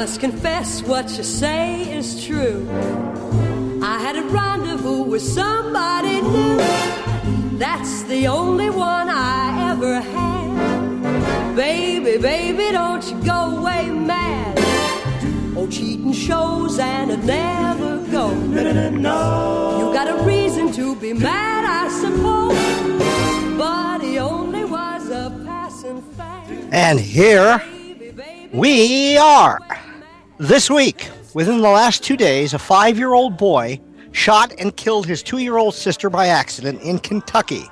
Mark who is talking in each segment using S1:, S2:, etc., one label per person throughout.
S1: must confess what you say is true. I had a rendezvous with somebody new. That's the only one I ever had. Baby, baby, don't you go away mad. Oh, cheating shows and it never goes. No. You got a reason to be mad, I suppose, but he only was a passing fad.
S2: And here we are. This week, within the last 2 days, a 5-year-old boy shot and killed his 2-year-old sister by accident in Kentucky.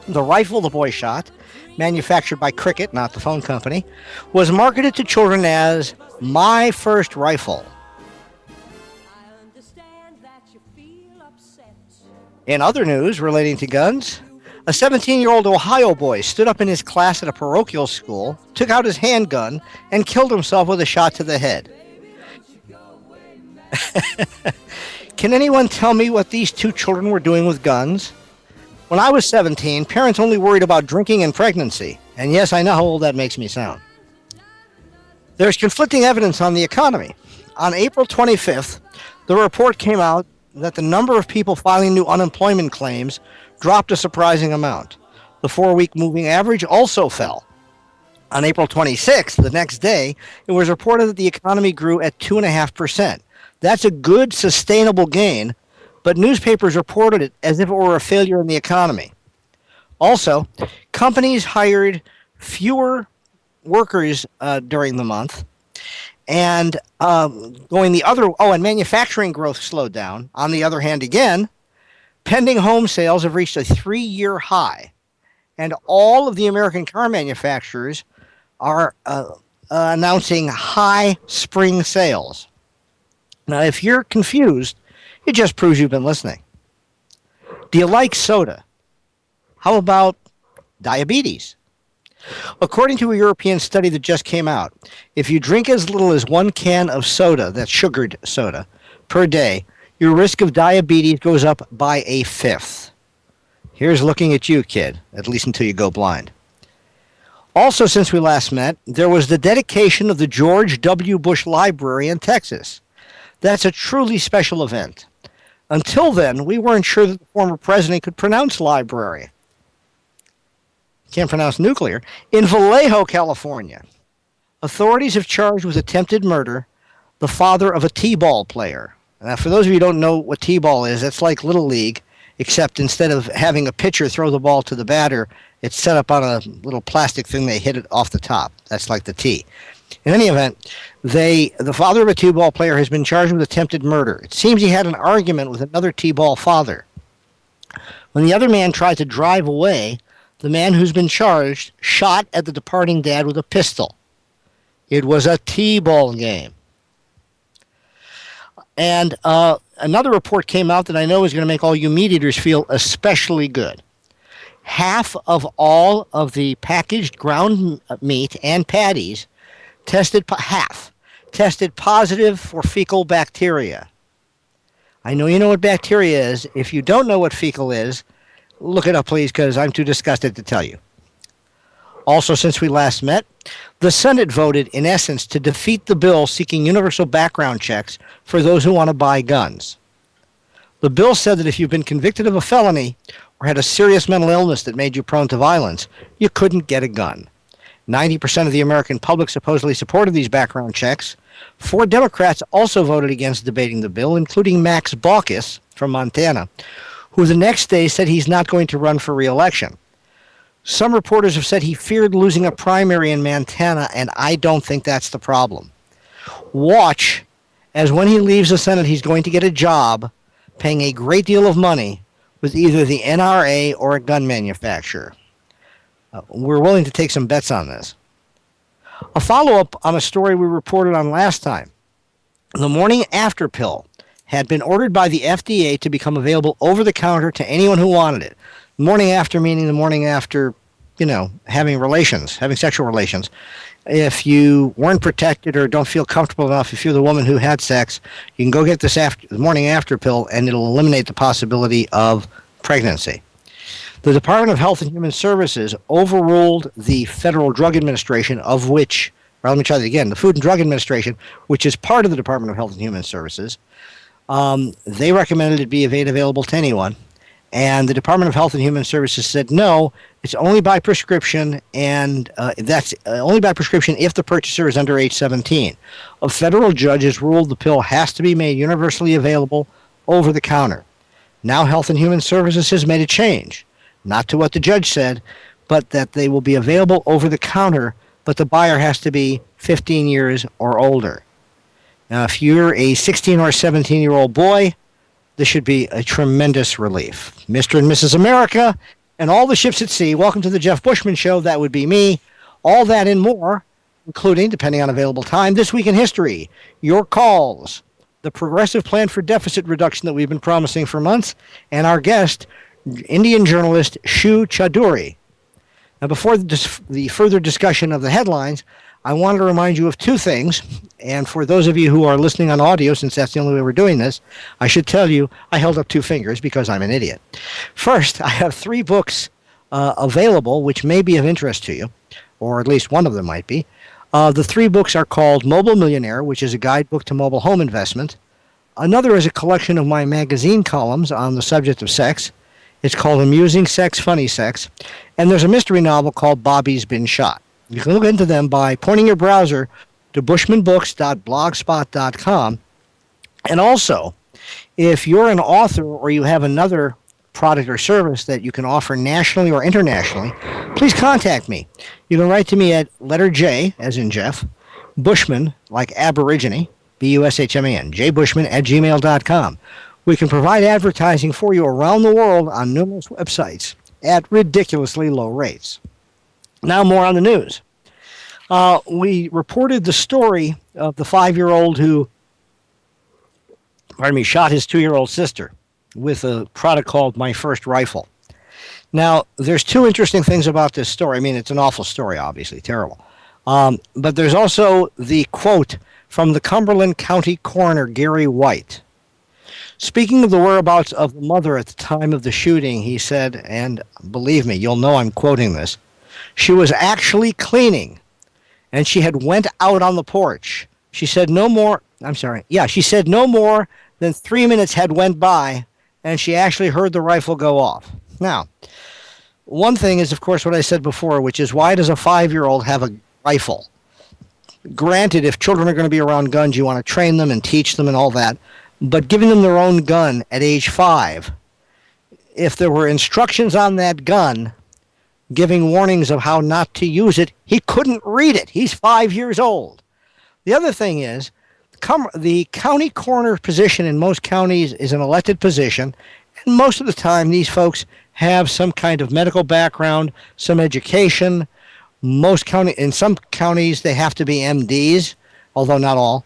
S2: The rifle the boy shot, manufactured by Cricket, not the phone company, was marketed to children as My First Rifle. In other news relating to guns, a 17-year-old Ohio boy stood up in his class at a parochial school, took out his handgun, and killed himself with a shot to the head. Can anyone tell me what these two children were doing with guns? When I was 17, parents only worried about drinking and pregnancy. And yes, I know how old that makes me sound. There's conflicting evidence on the economy. On April 25th, the report came out that the number of people filing new unemployment claims dropped a surprising amount. The 4-week moving average also fell. On April 26th, the next day, it was reported that the economy grew at 2.5%. That's a good, sustainable gain, but newspapers reported it as if it were a failure in the economy. Also, companies hired fewer workers during the month, and and manufacturing growth slowed down. On the other hand, again, pending home sales have reached a 3-year high, and all of the American car manufacturers are announcing high spring sales. Now, if you're confused, it just proves you've been listening. Do you like soda? How about diabetes? According to a European study that just came out, if you drink as little as 1 can of soda, that's sugared soda, per day, your risk of diabetes goes up by 1/5. Here's looking at you, kid, at least until you go blind. Also, since we last met, there was the dedication of the George W. Bush Library in Texas. That's a truly special event. Until then, we weren't sure that the former president could pronounce library. Can't pronounce nuclear. In Vallejo, California, authorities have charged with attempted murder the father of a T-ball player. Now, for those of you who don't know what T-ball is, it's like Little League, except instead of having a pitcher throw the ball to the batter, it's set up on a little plastic thing. They hit it off the top. That's like the tee. In any event, the father of a T-ball player has been charged with attempted murder. It seems he had an argument with another T-ball father. When the other man tried to drive away, the man who's been charged shot at the departing dad with a pistol. It was a T-ball game. And another report came out that I know is going to make all you meat eaters feel especially good. Half of all of the packaged ground meat and patties tested positive for fecal bacteria. I know you know what bacteria is. If you don't know what fecal is, look it up, please, because I'm too disgusted to tell you. Also, since we last met, the Senate voted, in essence, to defeat the bill seeking universal background checks for those who want to buy guns. The bill said that if you've been convicted of a felony or had a serious mental illness that made you prone to violence, you couldn't get a gun. 90% of the American public supposedly supported these background checks. 4 Democrats also voted against debating the bill, including Max Baucus from Montana, who the next day said he's not going to run for re-election. Some reporters have said he feared losing a primary in Montana, and I don't think that's the problem. Watch, as when he leaves the Senate, he's going to get a job paying a great deal of money with either the NRA or a gun manufacturer. We're willing to take some bets on this. A follow-up on a story we reported on last time. The morning after pill had been ordered by the FDA to become available over the counter to anyone who wanted it. The morning after meaning the morning after, having sexual relations. If you weren't protected or don't feel comfortable enough, if you're the woman who had sex, you can go get this the morning after pill, and it'll eliminate the possibility of pregnancy. The Department of Health and Human Services overruled the Federal Drug Administration, of which or let me try that again, the Food and Drug Administration, which is part of the Department of Health and Human Services, they recommended it be made available to anyone. And the Department of Health and Human Services said, no, it's only by prescription, and that's only by prescription if the purchaser is under age 17. A federal judge has ruled the pill has to be made universally available over the counter. Now Health and Human Services has made a change, not to what the judge said, but that they will be available over the counter, but the buyer has to be 15 years or older. Now, if you're a 16 or 17-year-old boy, this should be a tremendous relief. Mr. and Mrs. America and all the ships at sea, welcome to the Jeff Bushman Show. That would be me. All that and more, including, depending on available time, This Week in History, your calls, the progressive plan for deficit reduction that we've been promising for months, and our guest, Indian journalist Shu Choudhary. Now, before the further discussion of the headlines, I wanted to remind you of two things. And for those of you who are listening on audio, since that's the only way we're doing this, I should tell you I held up two fingers because I'm an idiot. First, I have 3 books available which may be of interest to you, or at least one of them might be. The 3 books are called Mobile Millionaire, which is a guidebook to mobile home investment. Another is a collection of my magazine columns on the subject of sex. It's called Amusing Sex, Funny Sex. And there's a mystery novel called Bobby's Been Shot. You can look into them by pointing your browser to bushmanbooks.blogspot.com. And also, if you're an author or you have another product or service that you can offer nationally or internationally, please contact me. You can write to me at letter J, as in Jeff, Bushman, like Aborigine, Bushman, jbushman@gmail.com. We can provide advertising for you around the world on numerous websites at ridiculously low rates. Now more on the news. We reported the story of the 5-year-old who, shot his 2-year-old sister with a product called My First Rifle. Now, there's 2 interesting things about this story. I mean, it's an awful story, obviously, terrible. But there's also the quote from the Cumberland County Coroner, Gary White. Speaking of the whereabouts of the mother at the time of the shooting, he said, and believe me, you'll know I'm quoting this, she was actually cleaning, and she had went out on the porch. She said no more than 3 minutes had went by, and she actually heard the rifle go off. Now, one thing is, of course, what I said before, which is why does a 5-year-old have a rifle? Granted, if children are going to be around guns, you want to train them and teach them and all that, but giving them their own gun at age 5, if there were instructions on that gun giving warnings of how not to use it, he couldn't read it. He's 5 years old. The other thing is, the county coroner position in most counties is an elected position, and most of the time these folks have some kind of medical background, some education. In some counties they have to be MDs, although not all.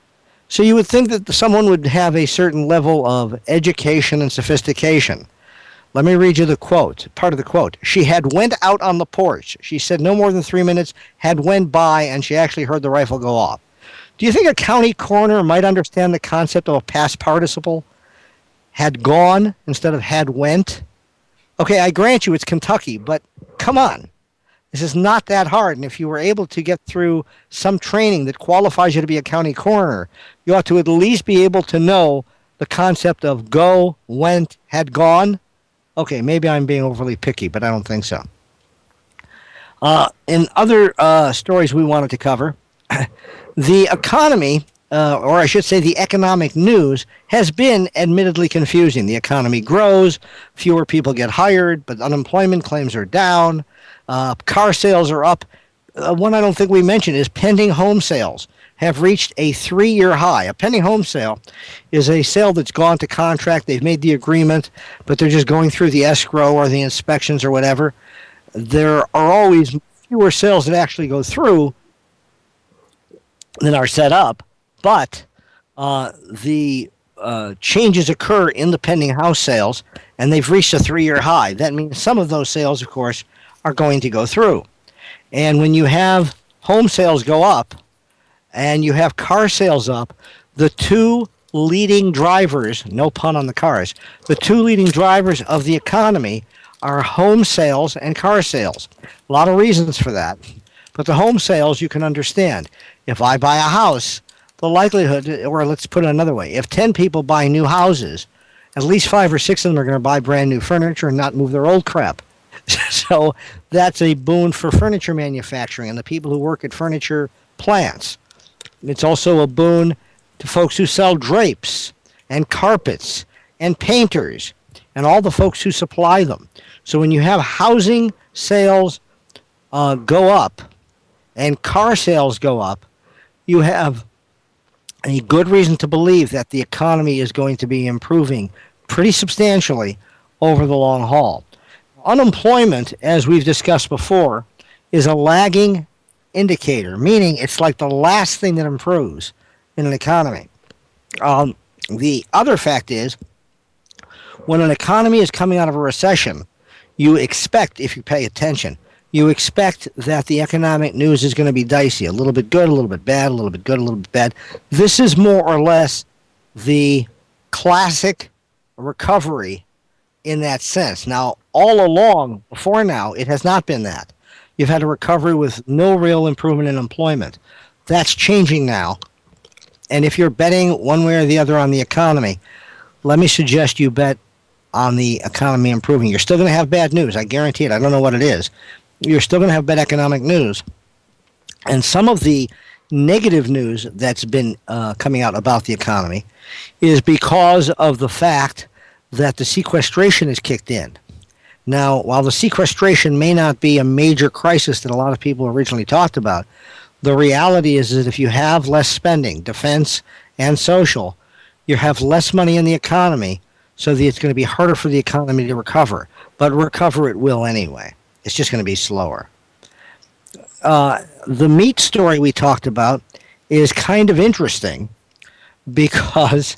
S2: So you would think that someone would have a certain level of education and sophistication. Let me read you the quote, part of the quote. She had went out on the porch. She said no more than 3 minutes had went by, and she actually heard the rifle go off. Do you think a county coroner might understand the concept of a past participle? Had gone instead of had went? Okay, I grant you it's Kentucky, but come on. This is not that hard, and if you were able to get through some training that qualifies you to be a county coroner, you ought to at least be able to know the concept of go, went, had gone. Okay, maybe I'm being overly picky, but I don't think so. In other stories we wanted to cover, the economy, or I should say the economic news, has been admittedly confusing. The economy grows, fewer people get hired, but unemployment claims are down, car sales are up. One I don't think we mentioned is pending home sales have reached a 3-year high. A pending home sale is a sale that's gone to contract. They've made the agreement, but they're just going through the escrow or the inspections or whatever. There are always fewer sales that actually go through than are set up, but the changes occur in the pending house sales, and they've reached a 3-year high. That means some of those sales, of course, are going to go through. And when you have home sales go up, and you have car sales up, the 2 leading drivers, no pun on the cars, the 2 leading drivers of the economy are home sales and car sales. A lot of reasons for that. But the home sales, you can understand. If I buy a house, the likelihood, or let's put it another way, if 10 people buy new houses, at least 5 or 6 of them are going to buy brand new furniture and not move their old crap. So that's a boon for furniture manufacturing and the people who work at furniture plants. It's also a boon to folks who sell drapes and carpets and painters and all the folks who supply them. So when you have housing sales go up and car sales go up, you have a good reason to believe that the economy is going to be improving pretty substantially over the long haul. Unemployment, as we've discussed before, is a lagging indicator, meaning it's like the last thing that improves in an economy. The other fact is, when an economy is coming out of a recession, you expect, if you pay attention, you expect that the economic news is going to be dicey, a little bit good, a little bit bad, a little bit good, a little bit bad. This is more or less the classic recovery in that sense. Now, all along, before now, it has not been that. You've had a recovery with no real improvement in employment. That's changing now. And if you're betting one way or the other on the economy, let me suggest you bet on the economy improving. You're still going to have bad news. I guarantee it. I don't know what it is. You're still going to have bad economic news. And some of the negative news that's been coming out about the economy is because of the fact that the sequestration is kicked in. Now, while the sequestration may not be a major crisis that a lot of people originally talked about, the reality is that if you have less spending, defense and social, you have less money in the economy, so that it's going to be harder for the economy to recover. But recover it will anyway. It's just going to be slower. The meat story we talked about is kind of interesting because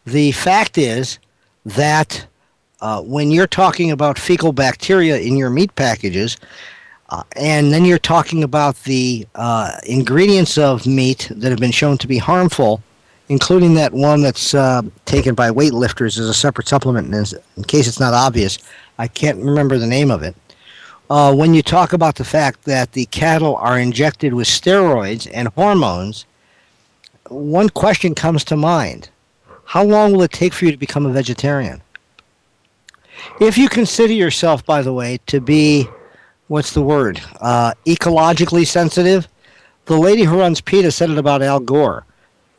S2: the fact is that when you're talking about fecal bacteria in your meat packages, and then you're talking about the ingredients of meat that have been shown to be harmful, including that one that's taken by weightlifters as a separate supplement, in case it's not obvious, I can't remember the name of it. When you talk about the fact that the cattle are injected with steroids and hormones, one question comes to mind. How long will it take for you to become a vegetarian? If you consider yourself, by the way, to be, ecologically sensitive, the lady who runs PETA said it about Al Gore.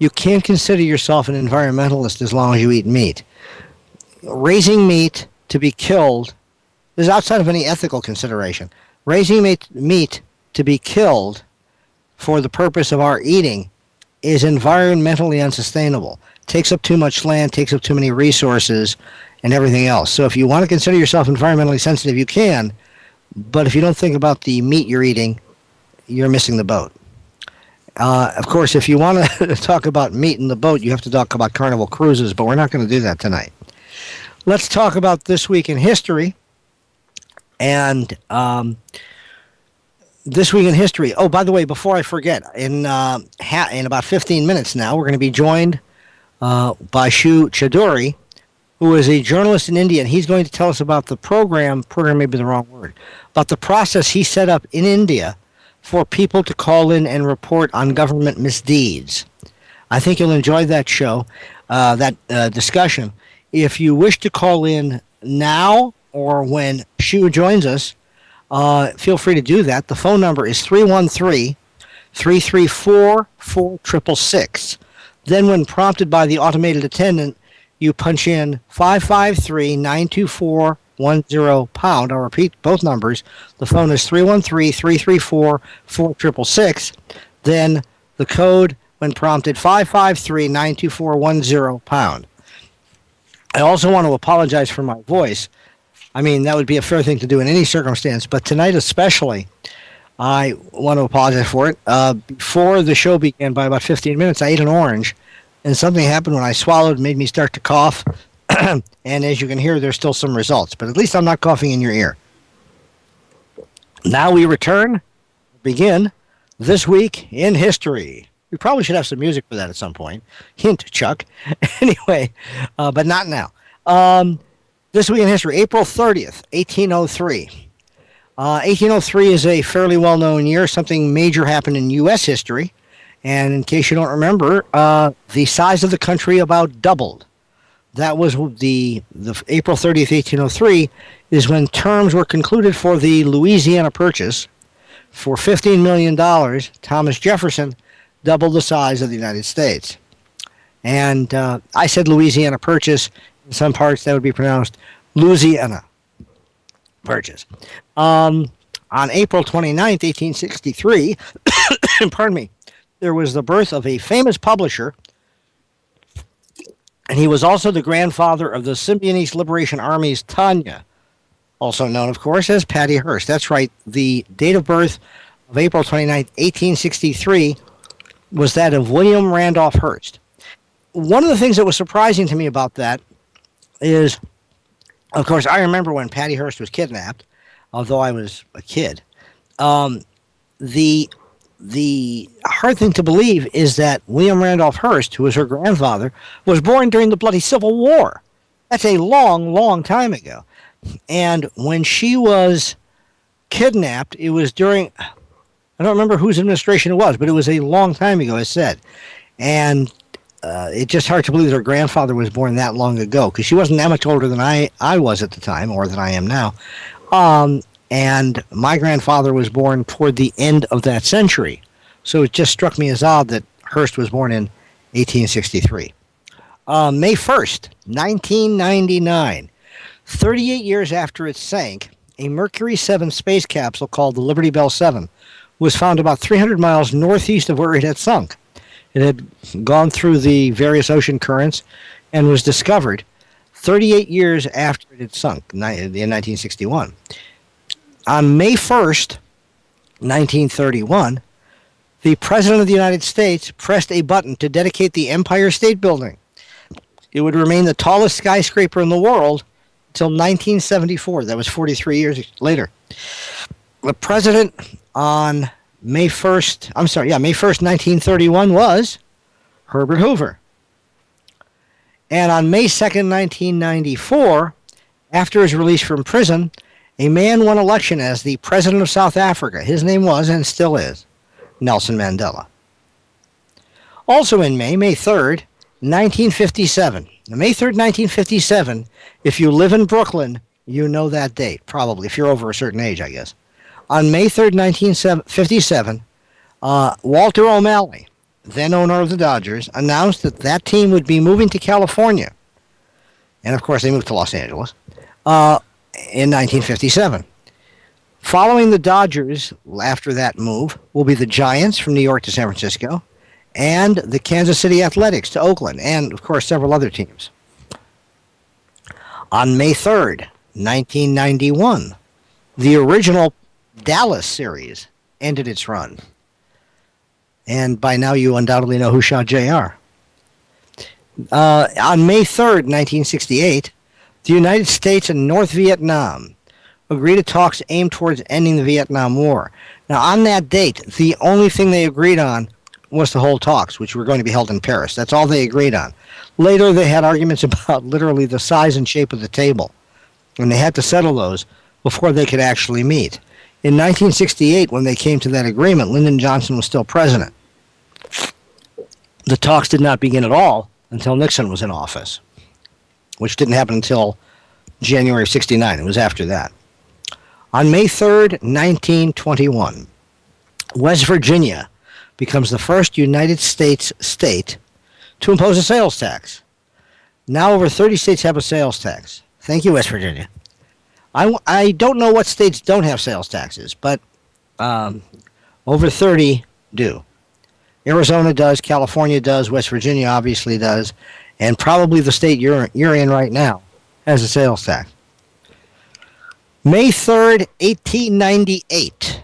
S2: You can't consider yourself an environmentalist as long as you eat meat. Raising meat to be killed is outside of any ethical consideration. Raising meat to be killed for the purpose of our eating is environmentally unsustainable. Takes up too much land, takes up too many resources, and everything else. So if you want to consider yourself environmentally sensitive, you can, but if you don't think about the meat you're eating, you're missing the boat. Of course, if you want to talk about meat in the boat, you have to talk about Carnival Cruises, but we're not going to do that tonight. Let's talk about this week in history. And this week in history. Oh, by the way, before I forget, in about 15 minutes now, we're going to be joined by Shu Choudhary, who is a journalist in India, and he's going to tell us about the program may be the wrong word, about the process he set up in India for people to call in and report on government misdeeds. I think you'll enjoy that show, that discussion. If you wish to call in now or when Shu joins us, feel free to do that. The phone number is 313-334-4666. Then when prompted by the automated attendant, you punch in 553-924-10#. I'll repeat both numbers. The phone is 313-334-4666. Then the code, when prompted, 553-924-10#. I also want to apologize for my voice. I mean, that would be a fair thing to do in any circumstance, but tonight especially, I want to apologize for it. Before the show began by about 15 minutes, I ate an orange, and something happened when I swallowed, made me start to cough. And as you can hear, there's still some results, but at least I'm not coughing in your ear. Now we begin this week in history. We probably should have some music for that at some point. Hint, Chuck. Anyway, but not now. This week in history, April 30th, 1803. 1803 is a fairly well-known year. Something major happened in U.S. history. And in case you don't remember, the size of the country about doubled. That was the April 30th, 1803, is when terms were concluded for the Louisiana Purchase. For $15 million, Thomas Jefferson doubled the size of the United States. And I said Louisiana Purchase. In some parts, that would be pronounced Louisiana Purchase. On April 29th, 1863, pardon me, there was the birth of a famous publisher, and he was also the grandfather of the Symbionese Liberation Army's Tanya, also known, of course, as Patty Hearst. That's right. The date of birth of April 29th, 1863 was that of William Randolph Hearst. One of the things that was surprising to me about that is, of course, I remember when Patty Hearst was kidnapped, although I was a kid. The hard thing to believe is that William Randolph Hearst, who was her grandfather, was born during the bloody Civil War. That's a long, long time ago. And when she was kidnapped, it was during, I don't remember whose administration it was, but it was a long time ago, as said. And it's just hard to believe that her grandfather was born that long ago, because she wasn't that much older than I was at the time, or than I am now. And my grandfather was born toward the end of that century. So it just struck me as odd that Hearst was born in 1863. May 1st, 1999, 38 years after it sank, a Mercury 7 space capsule called the Liberty Bell 7 was found about 300 miles northeast of where it had sunk. It had gone through the various ocean currents and was discovered 38 years after it had sunk in 1961. On May 1st, 1931, the President of the United States pressed a button to dedicate the Empire State Building. It would remain the tallest skyscraper in the world until 1974. That was 43 years later. The president on May 1st, May 1st, 1931 was Herbert Hoover. And on May 2nd, 1994, after his release from prison, a man won election as the president of South Africa. His name was, and still is, Nelson Mandela. Also in May 3rd, 1957. May 3rd, 1957, if you live in Brooklyn, you know that date, probably, if you're over a certain age, I guess. On May 3rd, 1957, Walter O'Malley, then owner of the Dodgers, announced that that team would be moving to California. And, of course, they moved to Los Angeles in 1957. Following the Dodgers, after that move, will be the Giants from New York to San Francisco, and the Kansas City Athletics to Oakland, and, of course, several other teams. On May 3rd, 1991, the original Dallas series ended its run. And by now you undoubtedly know who shot JR. On May 3rd, 1968, the United States and North Vietnam agreed to talks aimed towards ending the Vietnam War. Now, on that date, the only thing they agreed on was to hold talks, which were going to be held in Paris. That's all they agreed on. Later, they had arguments about literally the size and shape of the table, and they had to settle those before they could actually meet. In 1968, when they came to that agreement, Lyndon Johnson was still president. The talks did not begin at all until Nixon was in office, which didn't happen until January of 69. It was after that. On May 3rd, 1921, West Virginia becomes the first United States state to impose a sales tax. Now over 30 states have a sales tax. Thank you, West Virginia. I don't know what states don't have sales taxes, but over 30 do. Arizona does, California does, West Virginia obviously does, and probably the state you're in right now has a sales tax. May 3rd, 1898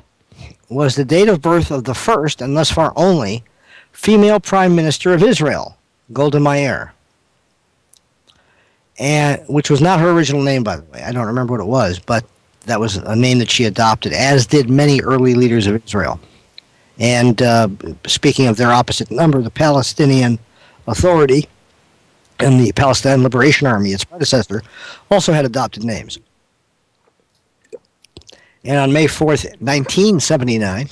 S2: was the date of birth of the first, and thus far only, female Prime Minister of Israel, Golda Meir. And which was not her original name, by the way. I don't remember what it was, but that was a name that she adopted, as did many early leaders of Israel. And speaking of their opposite number, the Palestinian Authority and the Palestine Liberation Army, its predecessor, also had adopted names. And on May 4th, 1979,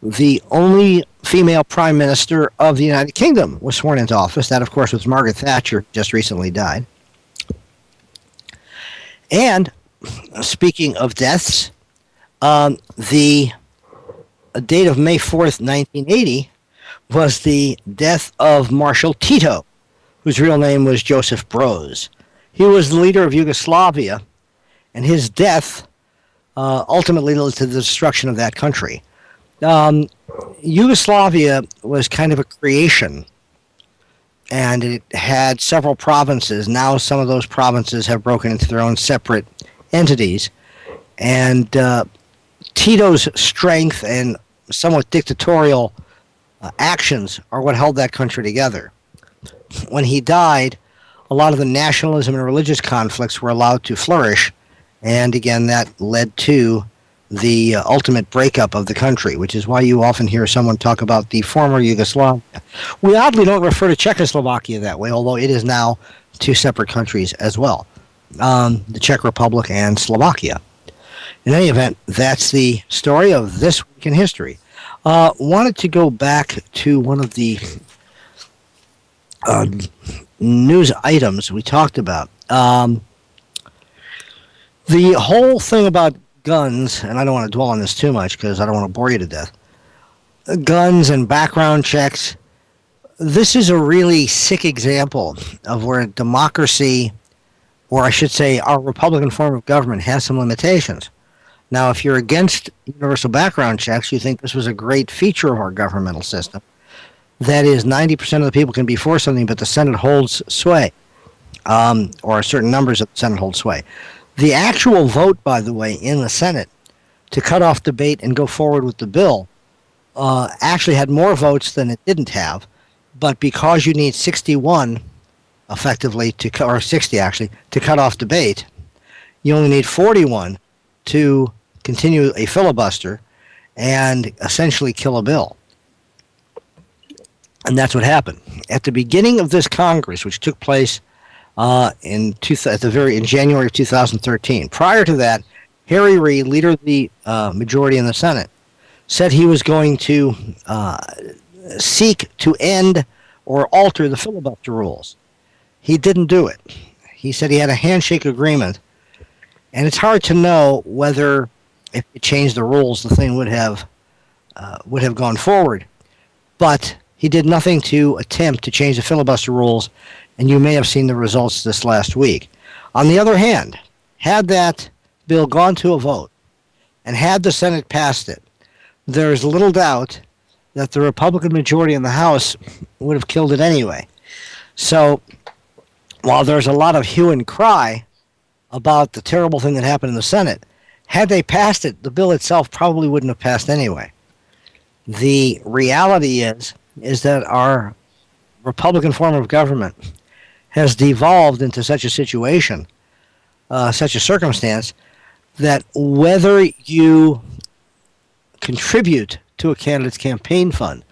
S2: the only female prime minister of the United Kingdom was sworn into office. That, of course, was Margaret Thatcher, just recently died. And speaking of deaths, the date of May 4th, 1980, was the death of Marshal Tito, whose real name was Joseph Broz. He was the leader of Yugoslavia, and his death ultimately led to the destruction of that country. Yugoslavia was kind of a creation, and it had several provinces. Now some of those provinces have broken into their own separate entities, and Tito's strength and somewhat dictatorial actions are what held that country together. When he died, a lot of the nationalism and religious conflicts were allowed to flourish, and again, that led to the ultimate breakup of the country, which is why you often hear someone talk about the former Yugoslavia. We oddly don't refer to Czechoslovakia that way, although it is now two separate countries as well, the Czech Republic and Slovakia. In any event, that's the story of this week in history. Wanted to go back to one of the news items we talked about. The whole thing about guns, and I don't want to dwell on this too much because I don't want to bore you to death. Guns and background checks. This is a really sick example of where democracy, or I should say our Republican form of government, has some limitations. Now, if you're against universal background checks, you think this was a great feature of our governmental system. That is, 90% of the people can be for something, but the Senate holds sway, or certain numbers of the Senate hold sway. The actual vote, by the way, in the Senate to cut off debate and go forward with the bill actually had more votes than it didn't have, but because you need 61 effectively or 60 actually to cut off debate, you only need 41 to continue a filibuster and essentially kill a bill. And that's what happened. At the beginning of this Congress, which took place in January of 2013. Prior to that, Harry Reid, leader of the majority in the Senate, said he was going to seek to end or alter the filibuster rules. He didn't do it. He said he had a handshake agreement, and it's hard to know whether if he changed the rules, the thing would have gone forward. But he did nothing to attempt to change the filibuster rules, and you may have seen the results this last week. On the other hand, had that bill gone to a vote and had the Senate passed it, there is little doubt that the Republican majority in the House would have killed it anyway. So while there's a lot of hue and cry about the terrible thing that happened in the Senate, had they passed it, the bill itself probably wouldn't have passed anyway. The reality is that our Republican form of government has devolved into such a situation, such a circumstance, that whether you contribute to a candidate's campaign fund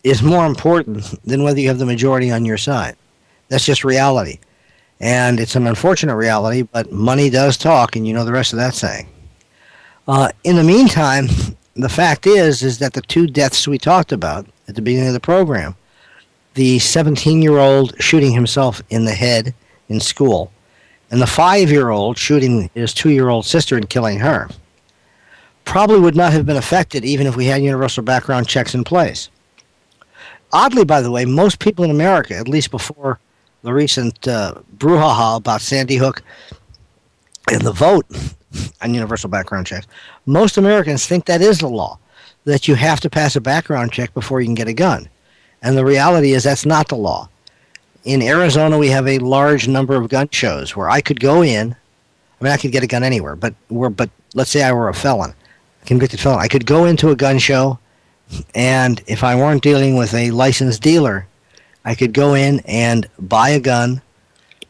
S2: is more important than whether you have the majority on your side. That's just reality. And it's an unfortunate reality, but money does talk, and you know the rest of that saying. In the meantime, the fact is that the two deaths we talked about at the beginning of the program, the 17-year-old shooting himself in the head in school, and the 5-year-old shooting his 2-year-old sister and killing her, probably would not have been affected even if we had universal background checks in place. Oddly, by the way, most people in America, at least before the recent brouhaha about Sandy Hook and the vote on universal background checks, most Americans think that is the law, that you have to pass a background check before you can get a gun. And the reality is that's not the law. In Arizona, we have a large number of gun shows where I could go in. I mean, I could get a gun anywhere, but let's say I were a felon, a convicted felon. I could go into a gun show, and if I weren't dealing with a licensed dealer, I could go in and buy a gun,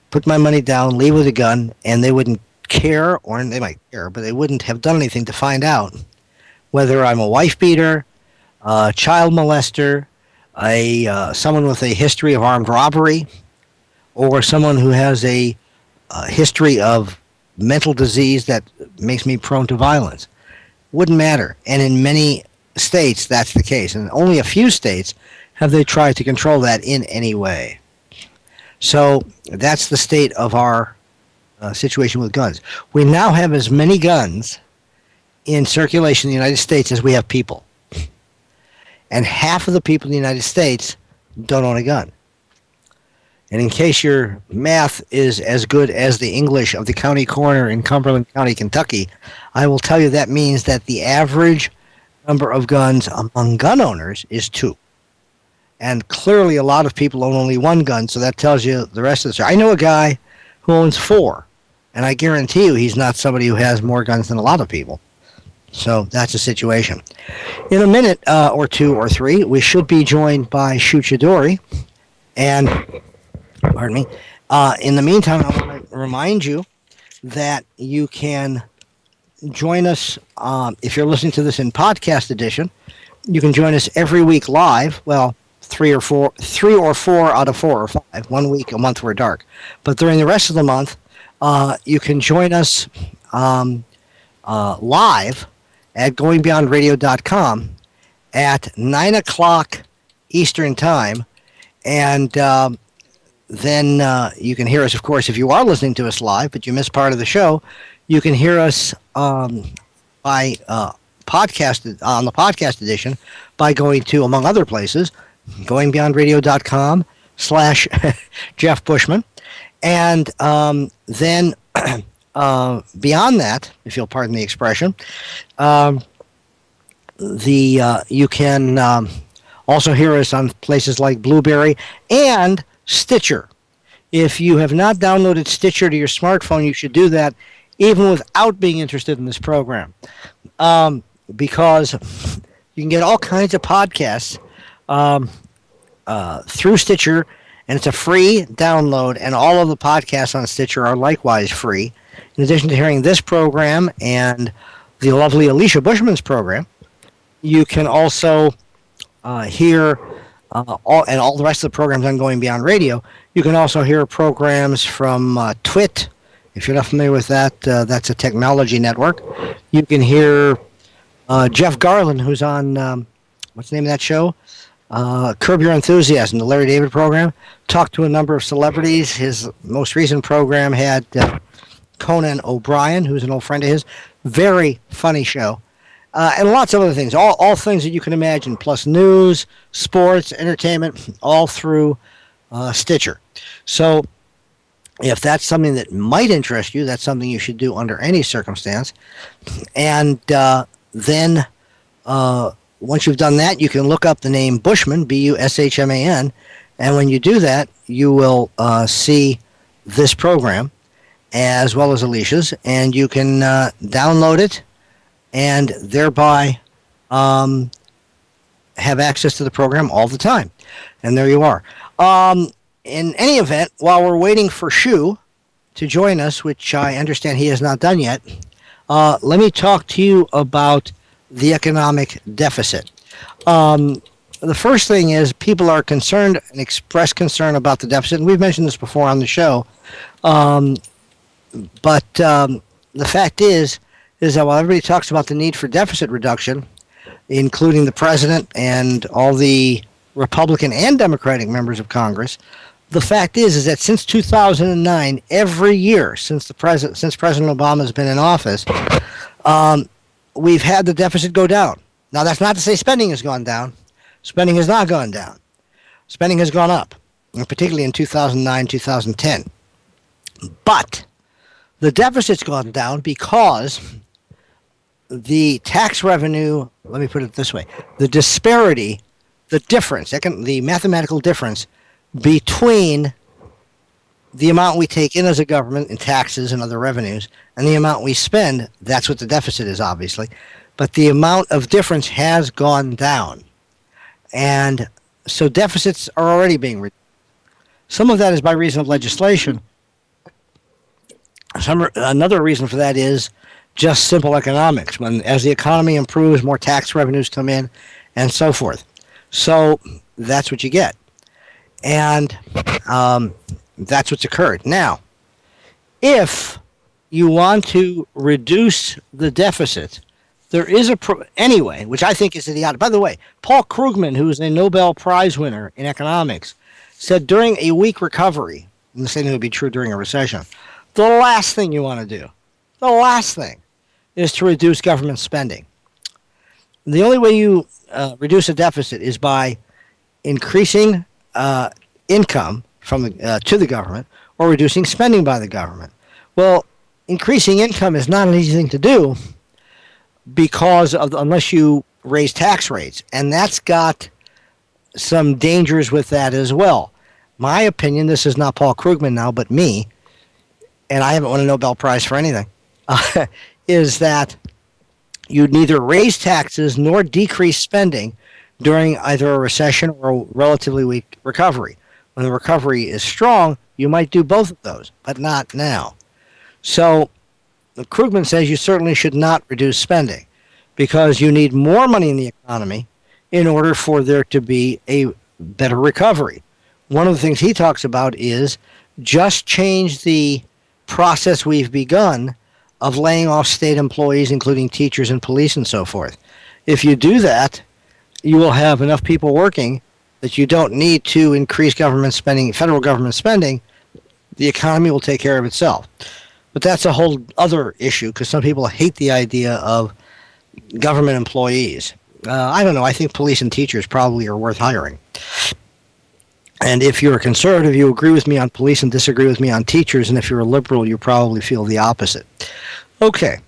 S2: put my money down, leave with a gun, and they wouldn't care, or they might care, but they wouldn't have done anything to find out whether I'm a wife beater, a child molester, someone with a history of armed robbery, or someone who has a history of mental disease that makes me prone to violence. Wouldn't matter. And in many states, that's the case. And only a few states have they tried to control that in any way. So that's the state of our situation with guns. We now have as many guns in circulation in the United States as we have people. And half of the people in the United States don't own a gun. And in case your math is as good as the English of the county coroner in Cumberland County, Kentucky, I will tell you that means that the average number of guns among gun owners is 2. And clearly a lot of people own only 1 gun, so that tells you the rest of the story. I know a guy who owns 4, and I guarantee you he's not somebody who has more guns than a lot of people. So that's the situation. In a minute or 2 or 3, we should be joined by Shu Choudhary. And, pardon me, in the meantime, I want to remind you that you can join us, if you're listening to this in podcast edition, you can join us every week live. Well, 3 or 4 out of 4 or 5. 1 week, a month we're dark. But during the rest of the month, you can join us live at goingbeyondradio.com at 9 o'clock Eastern Time. And then you can hear us, of course, if you are listening to us live, but you missed part of the show, you can hear us by podcast on the podcast edition by going to, among other places, goingbeyondradio.com / Jeff Bushman. And then beyond that, if you'll pardon the expression, you can also hear us on places like Blueberry and Stitcher. If you have not downloaded Stitcher to your smartphone, you should do that even without being interested in this program, because you can get all kinds of podcasts through Stitcher, and it's a free download, and all of the podcasts on Stitcher are likewise free. In addition to hearing this program and the lovely Alicia Bushman's program, you can also hear all the rest of the programs on Going Beyond Radio. You can also hear programs from TWIT. If you're not familiar with that, that's a technology network. You can hear Jeff Garland, who's on, what's the name of that show? Curb Your Enthusiasm, the Larry David program. Talked to a number of celebrities. His most recent program had Conan O'Brien, who's an old friend of his. Very funny show. And lots of other things, all things that you can imagine, plus news, sports, entertainment, all through Stitcher. So if that's something that might interest you, that's something you should do under any circumstance. And then once you've done that, you can look up the name Bushman, Bushman, and when you do that, you will see this program as well as Alicia's, and you can download it and thereby have access to the program all the time. And there you are. In any event, while we're waiting for Shu to join us, which I understand he has not done yet, let me talk to you about the economic deficit. The first thing is people are concerned and express concern about the deficit, and we've mentioned this before on the show. But the fact is that while everybody talks about the need for deficit reduction, including the president and all the Republican and Democratic members of Congress, the fact is that since 2009, every year since President Obama has been in office, we've had the deficit go down. Now, that's not to say spending has gone down. Spending has not gone down. Spending has gone up, and particularly in 2009, 2010. But the deficit's gone down because the tax revenue, let me put it this way, the disparity, the difference, the mathematical difference between the amount we take in as a government in taxes and other revenues and the amount we spend, that's what the deficit is, obviously. But the amount of difference has gone down. And so deficits are already being reduced. Some of that is by reason of legislation. Another reason for that is just simple economics. As the economy improves, more tax revenues come in and so forth. So that's what you get. And that's what's occurred. Now, if you want to reduce the deficit, there is anyway, which I think is idiotic. By the way, Paul Krugman, who is a Nobel Prize winner in economics, said during a weak recovery, and the same thing would be true during a recession, the last thing you want to do, the last thing, is to reduce government spending. The only way you reduce a deficit is by increasing income from to the government or reducing spending by the government. Well, increasing income is not an easy thing to do unless you raise tax rates, and that's got some dangers with that as well. My opinion, this is not Paul Krugman now, but me, and I haven't won a Nobel Prize for anything, is that you neither raise taxes nor decrease spending during either a recession or a relatively weak recovery. When the recovery is strong, you might do both of those, but not now. So Krugman says you certainly should not reduce spending because you need more money in the economy in order for there to be a better recovery. One of the things he talks about is just change the process we've begun of laying off state employees, including teachers and police and so forth. If you do that, you will have enough people working that you don't need to increase government spending, federal government spending. The economy will take care of itself. But that's a whole other issue because some people hate the idea of government employees. I don't know. I think police and teachers probably are worth hiring. And if you're a conservative, you agree with me on police and disagree with me on teachers. And if you're a liberal, you probably feel the opposite. Okay.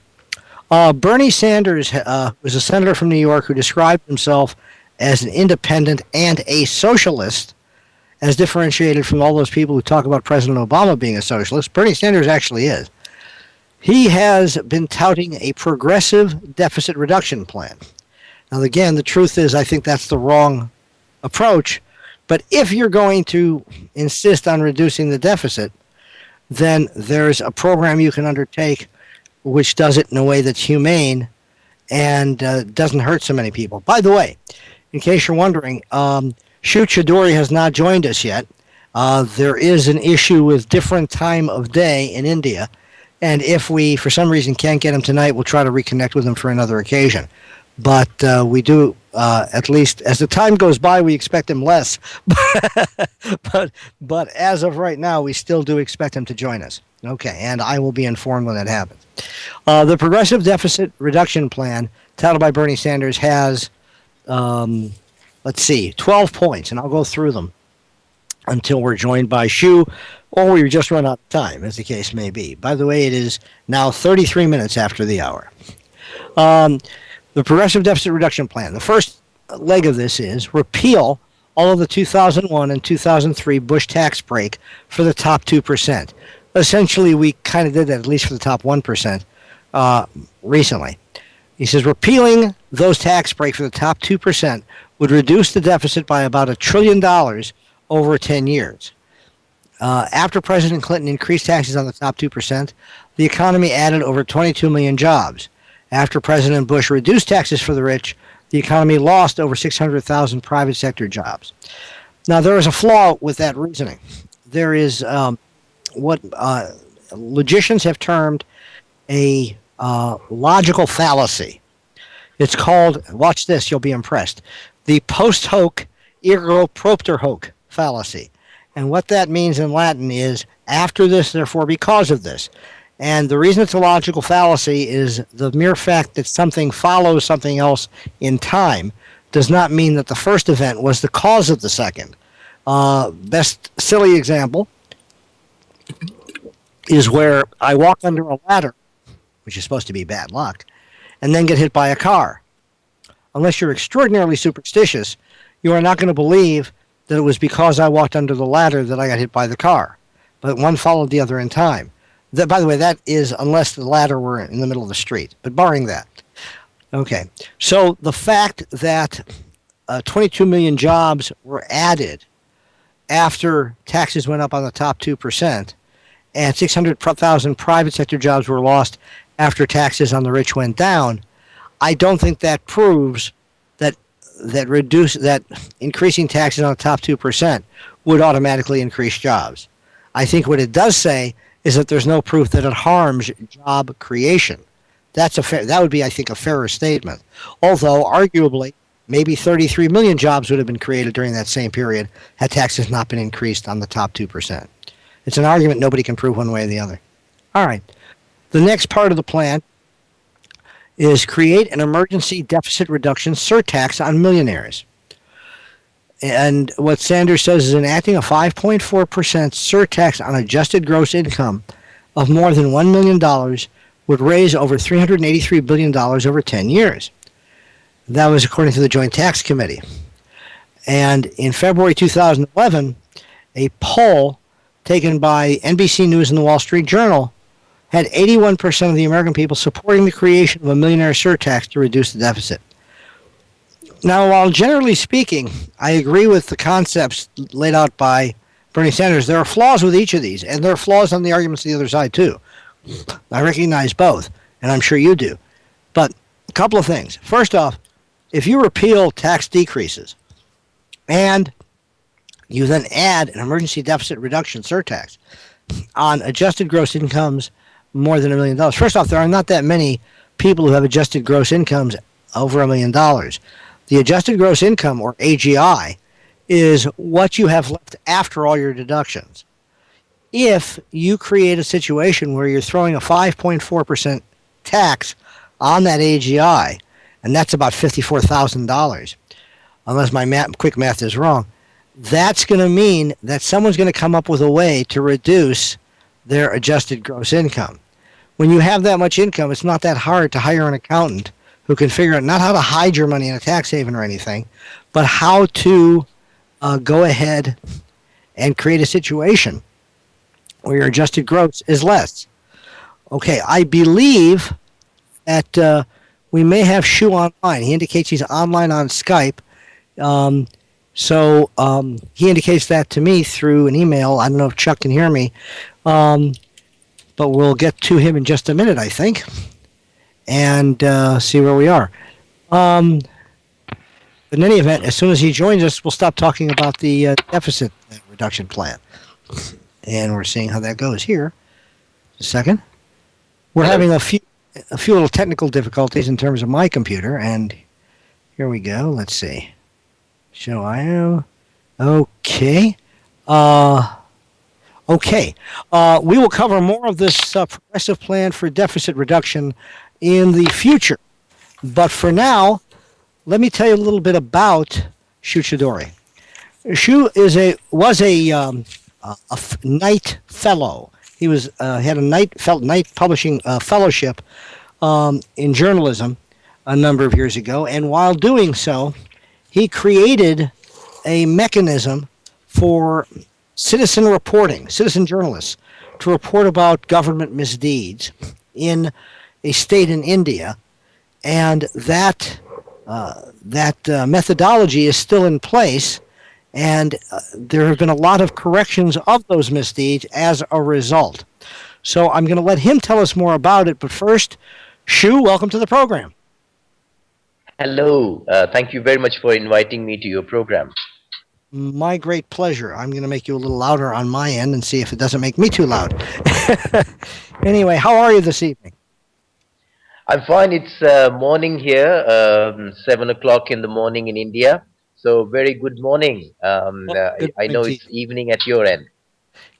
S2: Bernie Sanders was a senator from New York who described himself as an independent and a socialist, as differentiated from all those people who talk about President Obama being a socialist. Bernie Sanders actually is. He has been touting a progressive deficit reduction plan. Now, again, the truth is I think that's the wrong approach. But if you're going to insist on reducing the deficit, then there's a program you can undertake which does it in a way that's humane and doesn't hurt so many people. By the way, in case you're wondering, Shu Choudhary has not joined us yet. There is an issue with different time of day in India, and if we, for some reason, can't get him tonight, we'll try to reconnect with him for another occasion. But we do, at least as the time goes by, we expect him less. but as of right now, we still do expect him to join us. Okay, and I will be informed when that happens. The Progressive Deficit Reduction Plan, touted by Bernie Sanders, has, 12 points, and I'll go through them until we're joined by Shu, or we just run out of time, as the case may be. By the way, it is now 33 minutes after the hour. The Progressive Deficit Reduction Plan. The first leg of this is repeal all of the 2001 and 2003 Bush tax break for the top 2%. Essentially, we kind of did that, at least for the top 1%, recently. He says repealing those tax breaks for the top 2% would reduce the deficit by about $1 trillion over 10 years. After President Clinton increased taxes on the top 2%, the economy added over 22 million jobs. After President Bush reduced taxes for the rich, the economy lost over 600,000 private sector jobs. Now, there is a flaw with that reasoning. There is what logicians have termed a logical fallacy. It's called, watch this, you'll be impressed, the post hoc ergo propter hoc fallacy. And what that means in Latin is after this, therefore because of this. And the reason it's a logical fallacy is the mere fact that something follows something else in time does not mean that the first event was the cause of the second. Best silly example is where I walk under a ladder, which is supposed to be bad luck, and then get hit by a car. Unless you're extraordinarily superstitious, you are not going to believe that it was because I walked under the ladder that I got hit by the car. But one followed the other in time. That, by the way, that is unless the ladder were in the middle of the street. But barring that. Okay. So the fact that 22 million jobs were added after taxes went up on the top 2%, and 600,000 private sector jobs were lost after taxes on the rich went down, I don't think that proves that increasing taxes on the top 2% would automatically increase jobs. I think what it does say is that there's no proof that it harms job creation. That would be, I think, a fairer statement. Although, arguably, maybe 33 million jobs would have been created during that same period had taxes not been increased on the top 2%. It's an argument nobody can prove one way or the other. All right. The next part of the plan is create an emergency deficit reduction surtax on millionaires. And what Sanders says is enacting a 5.4% surtax on adjusted gross income of more than $1 million would raise over $383 billion over 10 years. That was according to the Joint Tax Committee. And in February 2011, a poll taken by NBC News and the Wall Street Journal had 81% of the American people supporting the creation of a millionaire surtax to reduce the deficit. Now, while generally speaking, I agree with the concepts laid out by Bernie Sanders, there are flaws with each of these, and there are flaws on the arguments of the other side, too. I recognize both, and I'm sure you do. But a couple of things. First off, if you repeal tax decreases and you then add an emergency deficit reduction surtax on adjusted gross incomes more than $1 million, first off, there are not that many people who have adjusted gross incomes over $1 million. The adjusted gross income, or AGI, is what you have left after all your deductions. If you create a situation where you're throwing a 5.4% tax on that AGI, and that's about $54,000, unless my quick math is wrong, that's going to mean that someone's going to come up with a way to reduce their adjusted gross income. When you have that much income, it's not that hard to hire an accountant who can figure out not how to hide your money in a tax haven or anything, but how to go ahead and create a situation where your adjusted gross is less. Okay, I believe that we may have Shu online. He indicates he's online on Skype. So he indicates that to me through an email. I don't know if Chuck can hear me, but we'll get to him in just a minute, I think, and see where we are. In any event, as soon as he joins us, we'll stop talking about the deficit reduction plan. And we're seeing how that goes here. Just a second. We're having a few little technical difficulties in terms of my computer, and here we go. Let's see. Show IO. Okay. Okay. We will cover more of this progressive plan for deficit reduction in the future. But for now, let me tell you a little bit about Shu Choudhary. Shu was a Knight Fellow. He had a Knight Publishing Fellowship in journalism a number of years ago, and while doing so, he created a mechanism for citizen journalists, to report about government misdeeds in a state in India, and that methodology is still in place, and there have been a lot of corrections of those misdeeds as a result. So I'm going to let him tell us more about it, but first, Shu, welcome to the program.
S3: Hello. Thank you very much for inviting me to your program.
S2: My great pleasure. I'm going to make you a little louder on my end and see if it doesn't make me too loud. Anyway, how are you this evening?
S3: I'm fine. It's morning here, 7 o'clock in the morning in India. So very good morning. I know it's evening at your end.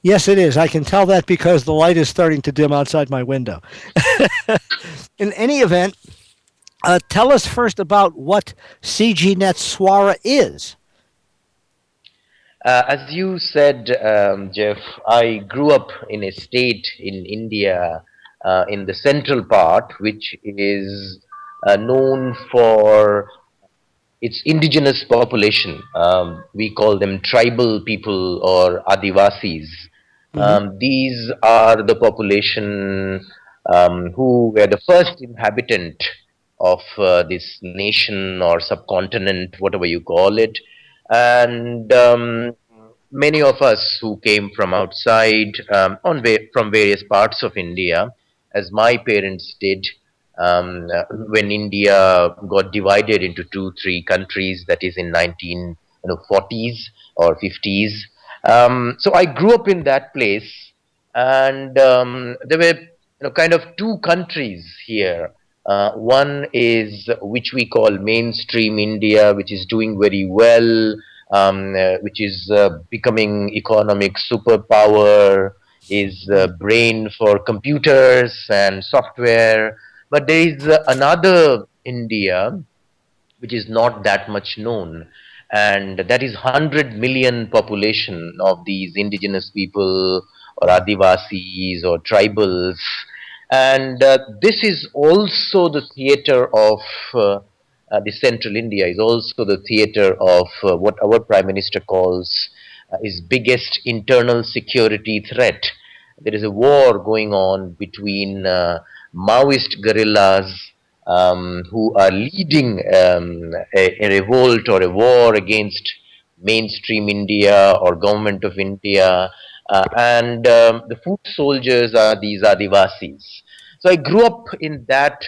S2: Yes, it is. I can tell that because the light is starting to dim outside my window. In any event, tell us first about what CGNet Swara is.
S3: As you said, Jeff, I grew up in a state in India, in the central part, which is known for its indigenous population. We call them tribal people or Adivasis. These are the population who were the first inhabitant of this nation or subcontinent, whatever you call it. And many of us who came from outside, from various parts of India, as my parents did, when India got divided into 2-3 countries, that is in 1940s or 50s. So I grew up in that place, and there were kind of two countries here. One is which we call mainstream India, which is doing very well, which is becoming economic superpower, is brain for computers and software. But there is another India which is not that much known, and that is 100 million population of these indigenous people or adivasis or tribals. And this is also the theater of the central India, is also the theater of what our prime minister calls his biggest internal security threat. There is a war going on between Maoist guerrillas who are leading a revolt or a war against mainstream India or government of India, and the foot soldiers are these Adivasis. So I grew up in that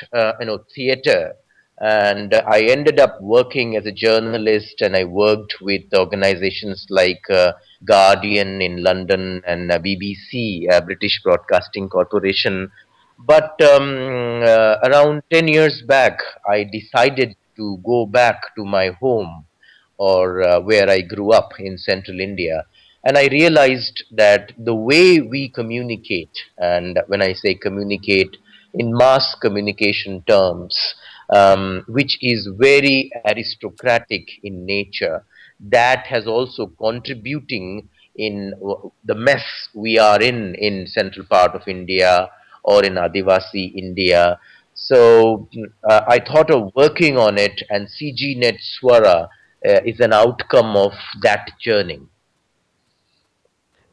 S3: theater, and I ended up working as a journalist, and I worked with organizations like Guardian in London and BBC, British Broadcasting Corporation. But around 10 years back, I decided to go back to my home, or where I grew up in central India. And I realized that the way we communicate, and when I say communicate in mass communication terms, which is very aristocratic in nature, that has also contributing in the mess we are in central part of India or in Adivasi India. So I thought of working on it, and CGNet Swara is an outcome of that journey.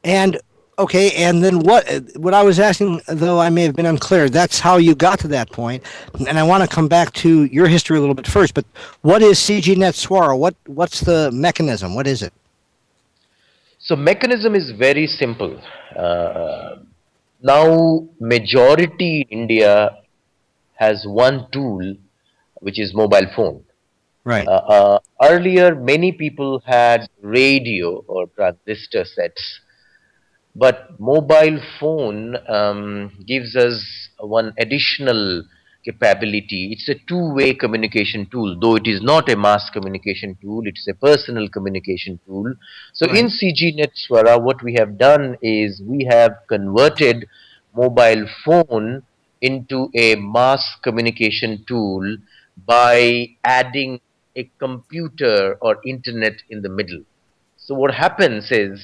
S2: And okay, and then what I was asking, though I may have been unclear, that's how you got to that point. And I want to come back to your history a little bit first, but what is CGNet Swara? What's the mechanism? What is it?
S3: So mechanism is very simple. Now majority in India has one tool, which is mobile phone.
S2: Right.
S3: Earlier, many people had radio or transistor sets, but mobile phone gives us one additional capability. It's a two-way communication tool, though it is not a mass communication tool. It's a personal communication tool. So in
S2: Right.
S3: CGNet Swara, what we have done is we have converted mobile phone into a mass communication tool by adding a computer or internet in the middle. So what happens is,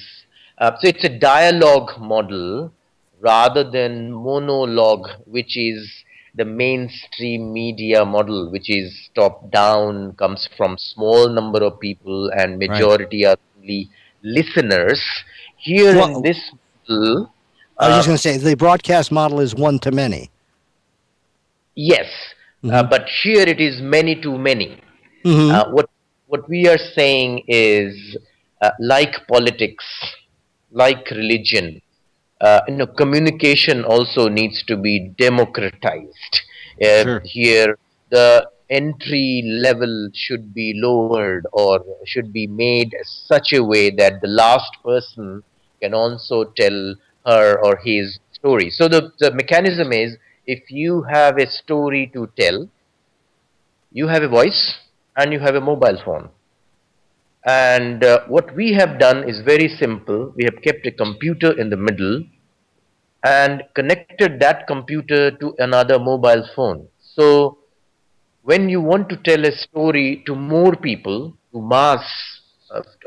S3: so it's a dialogue model rather than monologue, which is the mainstream media model, which is top down, comes from small number of people, and
S2: Right.
S3: majority are only listeners. Here in
S2: Well,
S3: this model,
S2: I was just
S3: uh,
S2: going to say the broadcast model is one to many.
S3: yes,
S2: Mm-hmm.
S3: but here it is many to many.
S2: Mm-hmm.
S3: What we are saying is, like politics, like religion, communication also needs to be democratized.
S2: Sure.
S3: Here, the entry level should be lowered or should be made such a way that the last person can also tell her or his story. So the mechanism is, if you have a story to tell, you have a voice and you have a mobile phone. And what we have done is very simple. We have kept a computer in the middle and connected that computer to another mobile phone. So when you want to tell a story to more people, to mass,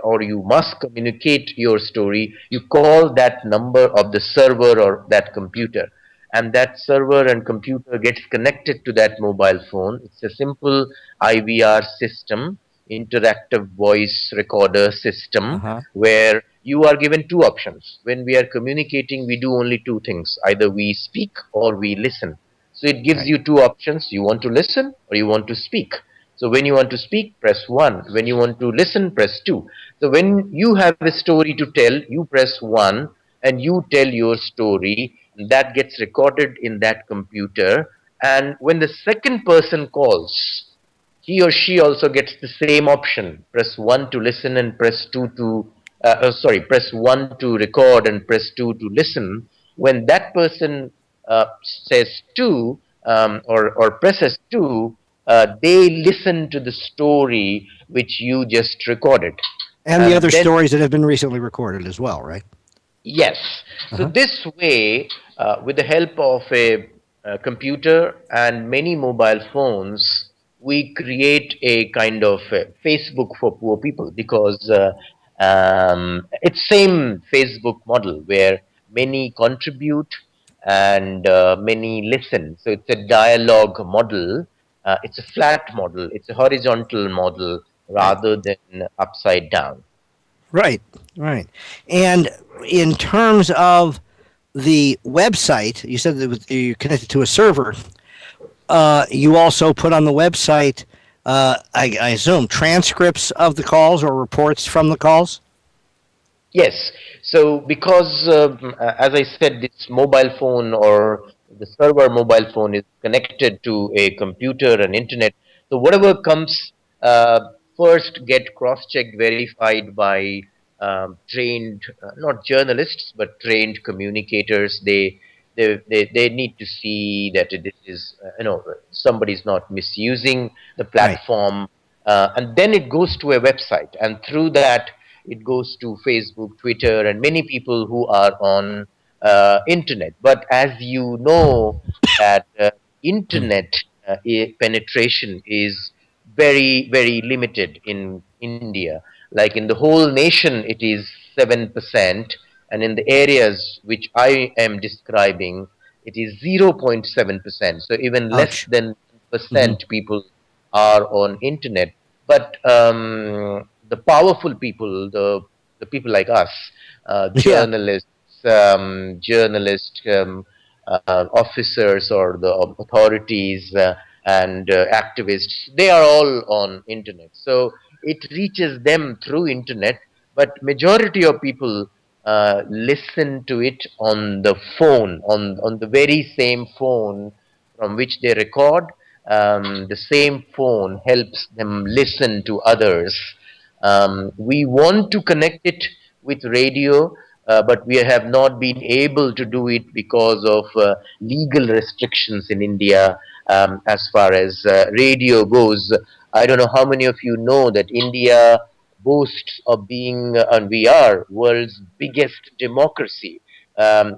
S3: or you must communicate your story, you call that number of the server or that computer. And that server and computer gets connected to that mobile phone. It's a simple IVR system, interactive voice recorder
S2: Uh
S3: system,
S2: huh.
S3: where you are given two options. When we are communicating, we do only two things: either we speak or we listen. So it gives
S2: Right.
S3: you two options. You want to listen or you want to speak. So when you want to speak, press 1. When you want to listen, press 2. So when you have a story to tell, you press 1 and you tell your story. That gets recorded in that computer. And when the second person calls, he or she also gets the same option. Press 1 to listen and press 2 to, press 1 to record and press 2 to listen. when that person says two, or presses two, they listen to the story which you just recorded.
S2: And the
S3: And
S2: other
S3: then,
S2: stories that have been recently recorded as well, right?
S3: yes. So
S2: Uh-huh.
S3: this way, with the help of a computer and many mobile phones, we create a kind of Facebook for poor people, because it's same Facebook model where many contribute and many listen. So it's a dialogue model. It's a flat model. It's a horizontal model
S2: Right.
S3: rather than upside down.
S2: Right. Right. And in terms of the website, you said that you connected to a server. You also put on the website, I assume, transcripts of the calls or reports from the calls.
S3: Yes. So because, as I said, this mobile phone or the server mobile phone is connected to a computer and internet. So whatever comes uh, first get cross-checked, verified by trained, not journalists, but trained communicators. They need to see that it is, somebody's not misusing the
S2: Right.
S3: platform, and then it goes to a website, and through that it goes to Facebook, Twitter, and many people who are on internet. But as you know, that internet penetration is very limited in India. Like in the whole nation, it is 7%, and in the areas which I am describing, it is 0.7%. So even less
S2: Ouch.
S3: than
S2: Hmm.
S3: percent people are on internet. But the powerful people, the people like us,
S2: Yeah.
S3: journalists, officers, or the authorities, and activists, they are all on internet. So it reaches them through internet, but majority of people listen to it on the phone, on the very same phone from which they record. The same phone helps them listen to others. We want to connect it with radio, but we have not been able to do it because of legal restrictions in India, as far as radio goes. I don't know how many of you know that India boasts of being, and we are, world's biggest democracy.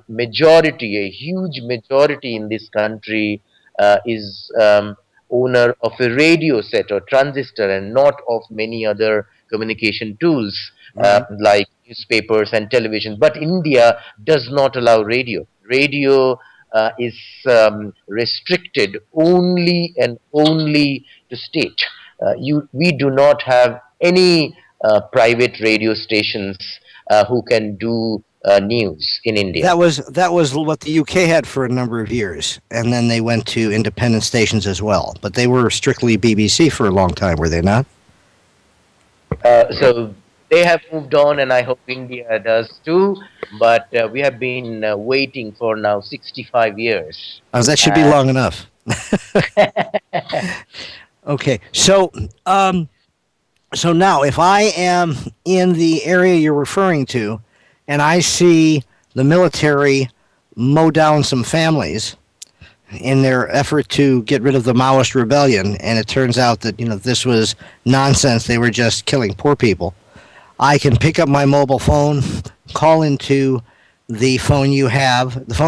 S3: Majority, a huge majority in this country is owner of a radio set or transistor, and not of many other communication tools
S2: Right.
S3: like newspapers and television. But India does not allow radio. Radio is restricted only and only to state. We do not have any private radio stations who can do news in India.
S2: That was what the UK had for a number of years, and then they went to independent stations as well. But they were strictly BBC for a long time, were they not?
S3: So they have moved on, and I hope India does too. But we have been waiting for now 65 years.
S2: That should be
S3: And
S2: long enough. Okay, so now if I am in the area you're referring to, and I see the military mow down some families in their effort to get rid of the Maoist rebellion, and it turns out that this was nonsense. They were just killing poor people. I can pick up my mobile phone, call into the phone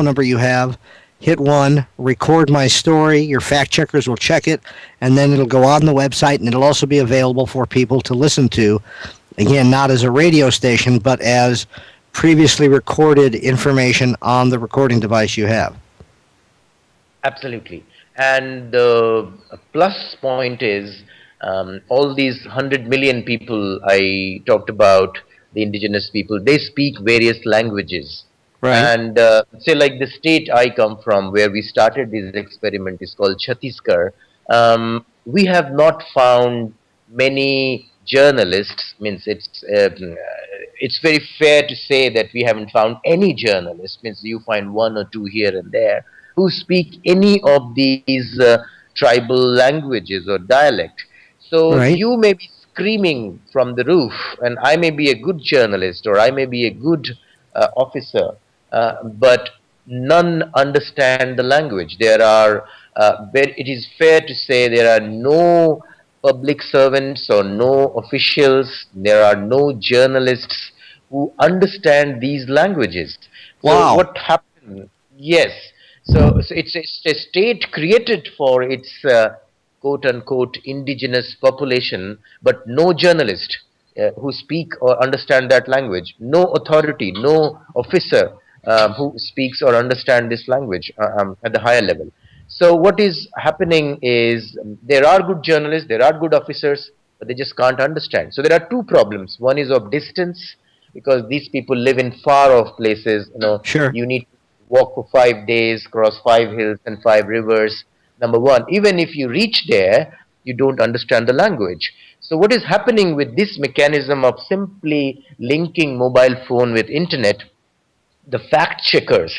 S2: number you have, hit one, record my story. Your fact checkers will check it, and then it'll go on the website, and it'll also be available for people to listen to. Again, not as a radio station, but as previously recorded information on the recording device you have.
S3: absolutely. And the plus point is, all these 100 million people I talked about, the indigenous people, they speak various languages.
S2: Right.
S3: And say, like the state I come from, where we started this experiment, is called Chhattisgarh. We have not found many journalists. Means it's very fair to say that we haven't found any journalists. Means you find one or two here and there who speak any of these tribal languages or dialect. So
S2: Right.
S3: you may be screaming from the roof, and I may be a good journalist, or I may be a good officer, but none understand the language. There are, it is fair to say, there are no public servants or no officials, there are no journalists who understand these languages. So
S2: Wow.
S3: what happened? Yes. So it's a state created for its quote unquote indigenous population, but no journalist who speak or understand that language, no authority, no officer who speaks or understand this language at the higher level. So what is happening is, there are good journalists, there are good officers, but they just can't understand. So there are two problems. One is of distance, because these people live in far off places.
S2: Sure.
S3: You need to walk for 5 days, cross 5 hills and 5 rivers. Number one, even if you reach there, you don't understand the language. So what is happening with this mechanism of simply linking mobile phone with internet, the fact checkers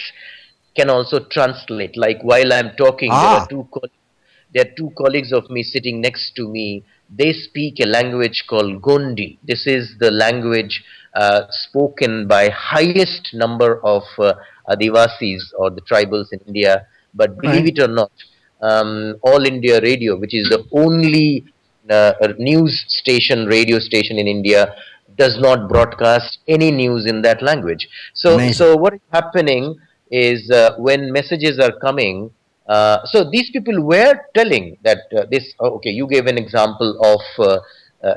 S3: can also translate. Like, while I'm talking,
S2: Ah,
S3: there are two colleagues of me sitting next to me. They speak a language called Gondi. This is the language spoken by highest number of Adivasis or the tribals in India. But believe
S2: right,
S3: it or not, All India Radio, which is the only news station, radio station in India, does not broadcast any news in that language.
S2: amazing.
S3: So what is happening is, when messages are coming, so these people were telling that okay, you gave an example of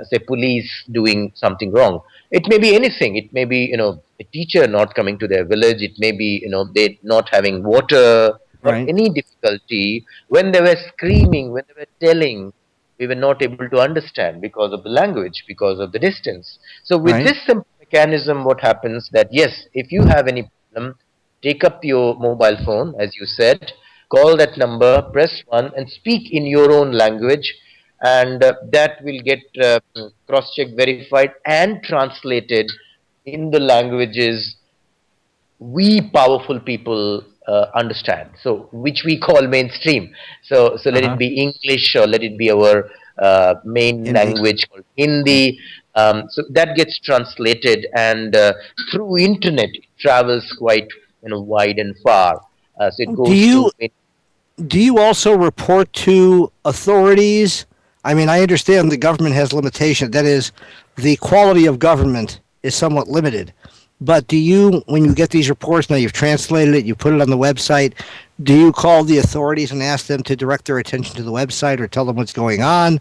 S3: say police doing something wrong. It may be anything. It may be, a teacher not coming to their village. It may be, they not having water or
S2: Right,
S3: any difficulty. When they were screaming, when they were telling, we were not able to understand because of the language, because of the distance. So with
S2: right.
S3: this simple mechanism, what happens that, yes, if you have any problem, take up your mobile phone, as you said, call that number, press 1, and speak in your own language, and that will get cross-checked, verified, and translated in the languages we powerful people understand, so which we call mainstream. So let it
S2: Uh-huh.
S3: be English, or let it be our main
S2: Hindi.
S3: language called
S2: Right.
S3: Hindi. So that gets translated, and through internet it travels quite, wide and far. So it
S2: Do
S3: goes to
S2: you do you also report to authorities? I mean, I understand the government has limitations. That is, the quality of government is somewhat limited. But do you, when you get these reports, now you've translated it, you put it on the website, do you call the authorities and ask them to direct their attention to the website or tell them what's going on?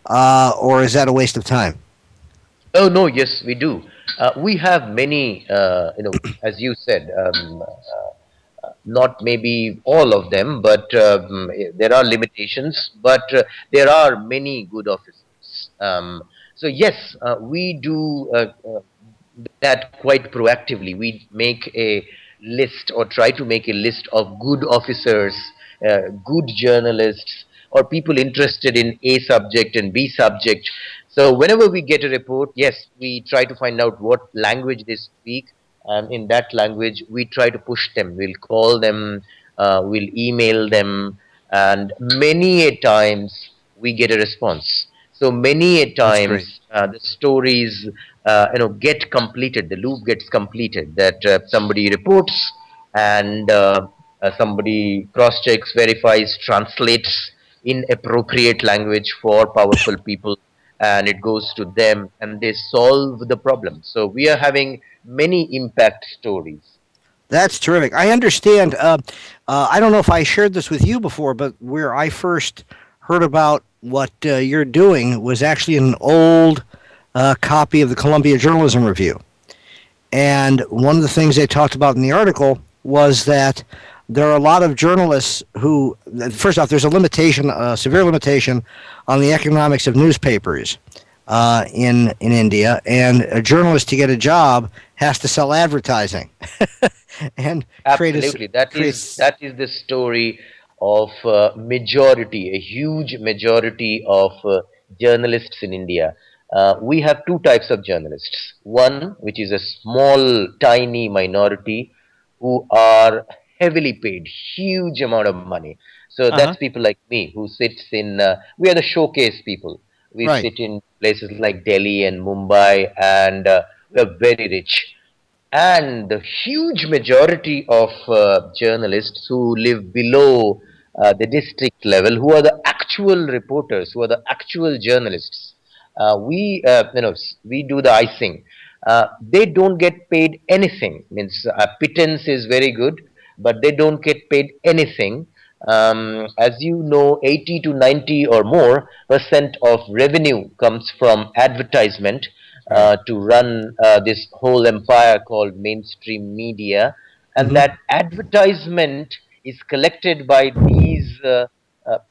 S2: Or is that a waste of time?
S3: Oh no, yes, we do. We have many, as you said, not maybe all of them, but there are limitations. But there are many good officers. So yes, we do that quite proactively. We make a list, or try to make a list of good officers, good journalists, or people interested in A subject and B subject. So whenever we get a report, yes, we try to find out what language they speak, and in that language we try to push them. We'll call them, we'll email them, and many a times we get a response. So many a
S2: That's great.
S3: times the stories get completed, the loop gets completed, that somebody reports, and somebody cross checks, verifies, translates in appropriate language for powerful people, and it goes to them, and they solve the problem. So we are having many impact stories.
S2: That's terrific. I understand. I don't know if I shared this with you before, but where I first heard about what you're doing was actually in an old copy of the Columbia Journalism Review. And one of the things they talked about in the article was that there are a lot of journalists who, first off, there's a limitation, a severe limitation on the economics of newspapers in India, and a journalist to get a job has to sell advertising and
S3: Absolutely, that is
S2: creates.
S3: that is the story of majority, a huge majority of journalists in India. We have two types of journalists. One, which is a small, tiny minority who are heavily paid, huge amount of money. So
S2: Uh huh.
S3: that's people like me who sits in. We are the showcase people. We
S2: Right.
S3: sit in places like Delhi and Mumbai, and we are very rich. and the huge majority of journalists who live below the district level, who are the actual reporters, who are the actual journalists, we do the icing. They don't get paid anything. Means pittance is very good, but they don't get paid anything. As you know, 80 to 90 or more percent of revenue comes from advertisement
S2: Right.
S3: to run this whole empire called mainstream media, and
S2: Hmm.
S3: that advertisement is collected by these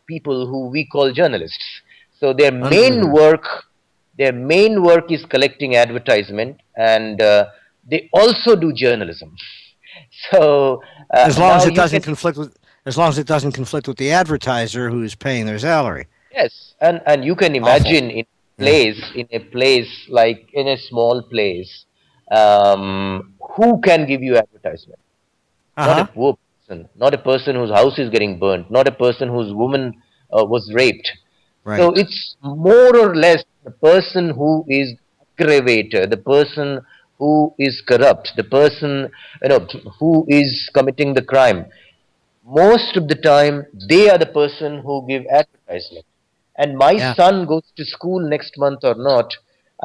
S3: people who we call journalists. So
S2: Unbelievable.
S3: their main work is collecting advertisement, and they also do journalism. So
S2: As long as
S3: now
S2: it
S3: you
S2: doesn't
S3: can.
S2: conflict with, as long as it doesn't conflict with the advertiser who's paying their salary.
S3: Yes, and you can
S2: Awful.
S3: imagine
S2: Yeah.
S3: in a place like in a small place, who can give you advertisement?
S2: Uh
S3: Not a
S2: huh.
S3: poor person, not a person whose house is getting burnt, not a person whose woman was raped. So
S2: Right.
S3: it's more or less the person who is aggravator, the person who is corrupt, the person who is committing the crime. Most of the time they are the person who give advertisement, and my
S2: Yeah.
S3: son goes to school next month or not,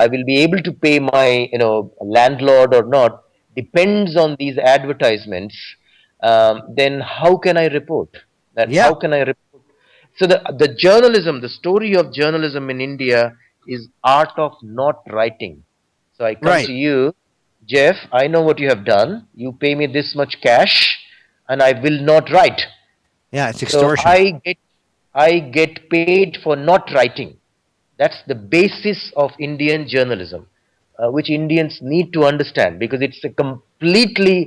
S3: I will be able to pay my landlord or not, depends on these advertisements. Then how can I report that? How
S2: Yeah.
S3: can I report? So the journalism, the story of journalism in India is art of not writing. So I come to
S2: Right.
S3: you, Jeff. I know what you have done. You pay me this much cash, and I will not write.
S2: Yeah. It's
S3: So
S2: extortion.
S3: I get paid for not writing. That's the basis of Indian journalism, which Indians need to understand, because it's a completely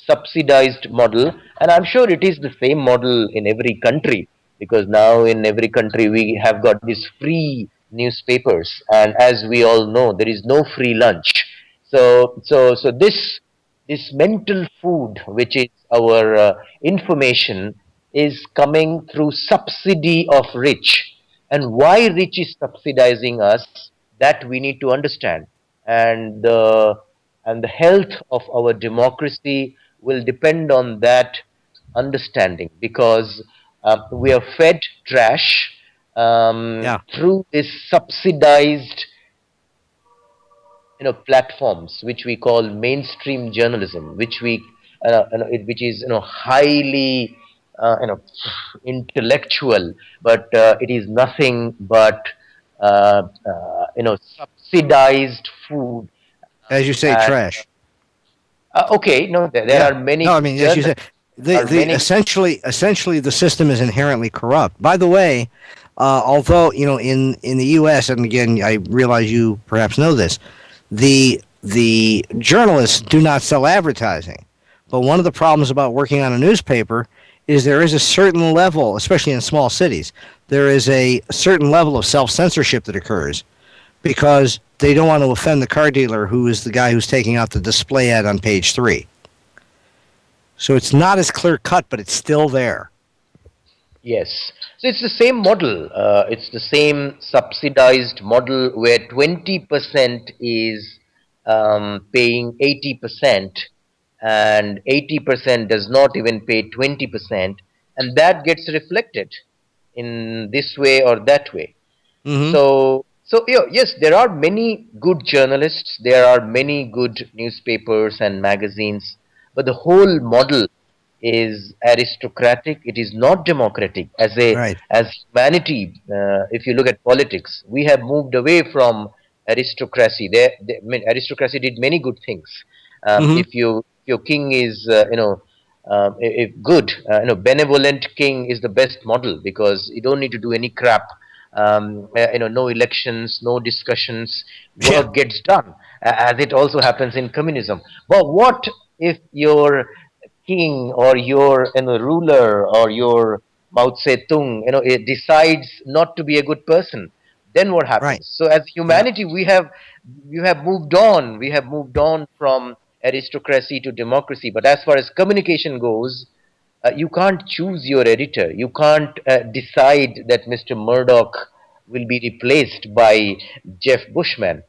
S3: subsidized model, and I'm sure it is the same model in every country, because now in every country we have got these free newspapers, and as we all know, there is no free lunch. So this mental food, which is our information, is coming through subsidy of rich, and why rich is subsidizing us, that we need to understand. And the and the health of our democracy will depend on that understanding, because we are fed trash
S2: Yeah.
S3: through this subsidized platforms, which we call mainstream journalism, which is highly intellectual, but it is nothing but subsidized food.
S2: As you say,
S3: And
S2: trash.
S3: okay, no, there
S2: Yeah.
S3: are many
S2: No, I
S3: good
S2: mean, as you said,
S3: journalists.
S2: the
S3: There are
S2: the
S3: many.
S2: essentially the system is inherently corrupt. By the way, although in the U.S. and again, I realize you perhaps know this, the journalists do not sell advertising. But one of the problems about working on a newspaper is there is a certain level, especially in small cities, there is a certain level of self censorship that occurs because they don't want to offend the car dealer who is the guy who's taking out the display ad on page 3. So it's not as clear cut, but it's still there.
S3: Yes. So it's the same model. It's the same subsidized model where 20% is paying 80%, and 80% does not even pay 20%, and that gets reflected in this way or that way.
S2: Mm-hmm.
S3: So yes, there are many good journalists, there are many good newspapers and magazines, but the whole model is aristocratic. It is not democratic.
S2: Right.
S3: As humanity, if you look at politics, we have moved away from aristocracy. I mean, aristocracy did many good things.
S2: Mm-hmm.
S3: If your king is if good, benevolent king is the best model, because you don't need to do any crap. No elections, no discussions,
S2: Yeah.
S3: work gets done, as it also happens in communism. But what if your king or your ruler or your Mao Zedong it decides not to be a good person? Then what
S2: Right.
S3: happens? So as
S2: Yeah.
S3: humanity, we have moved on from aristocracy to democracy. But as far as communication goes, you can't choose your editor. You can't decide that Mr. Murdoch will be replaced by Jeff Bushman.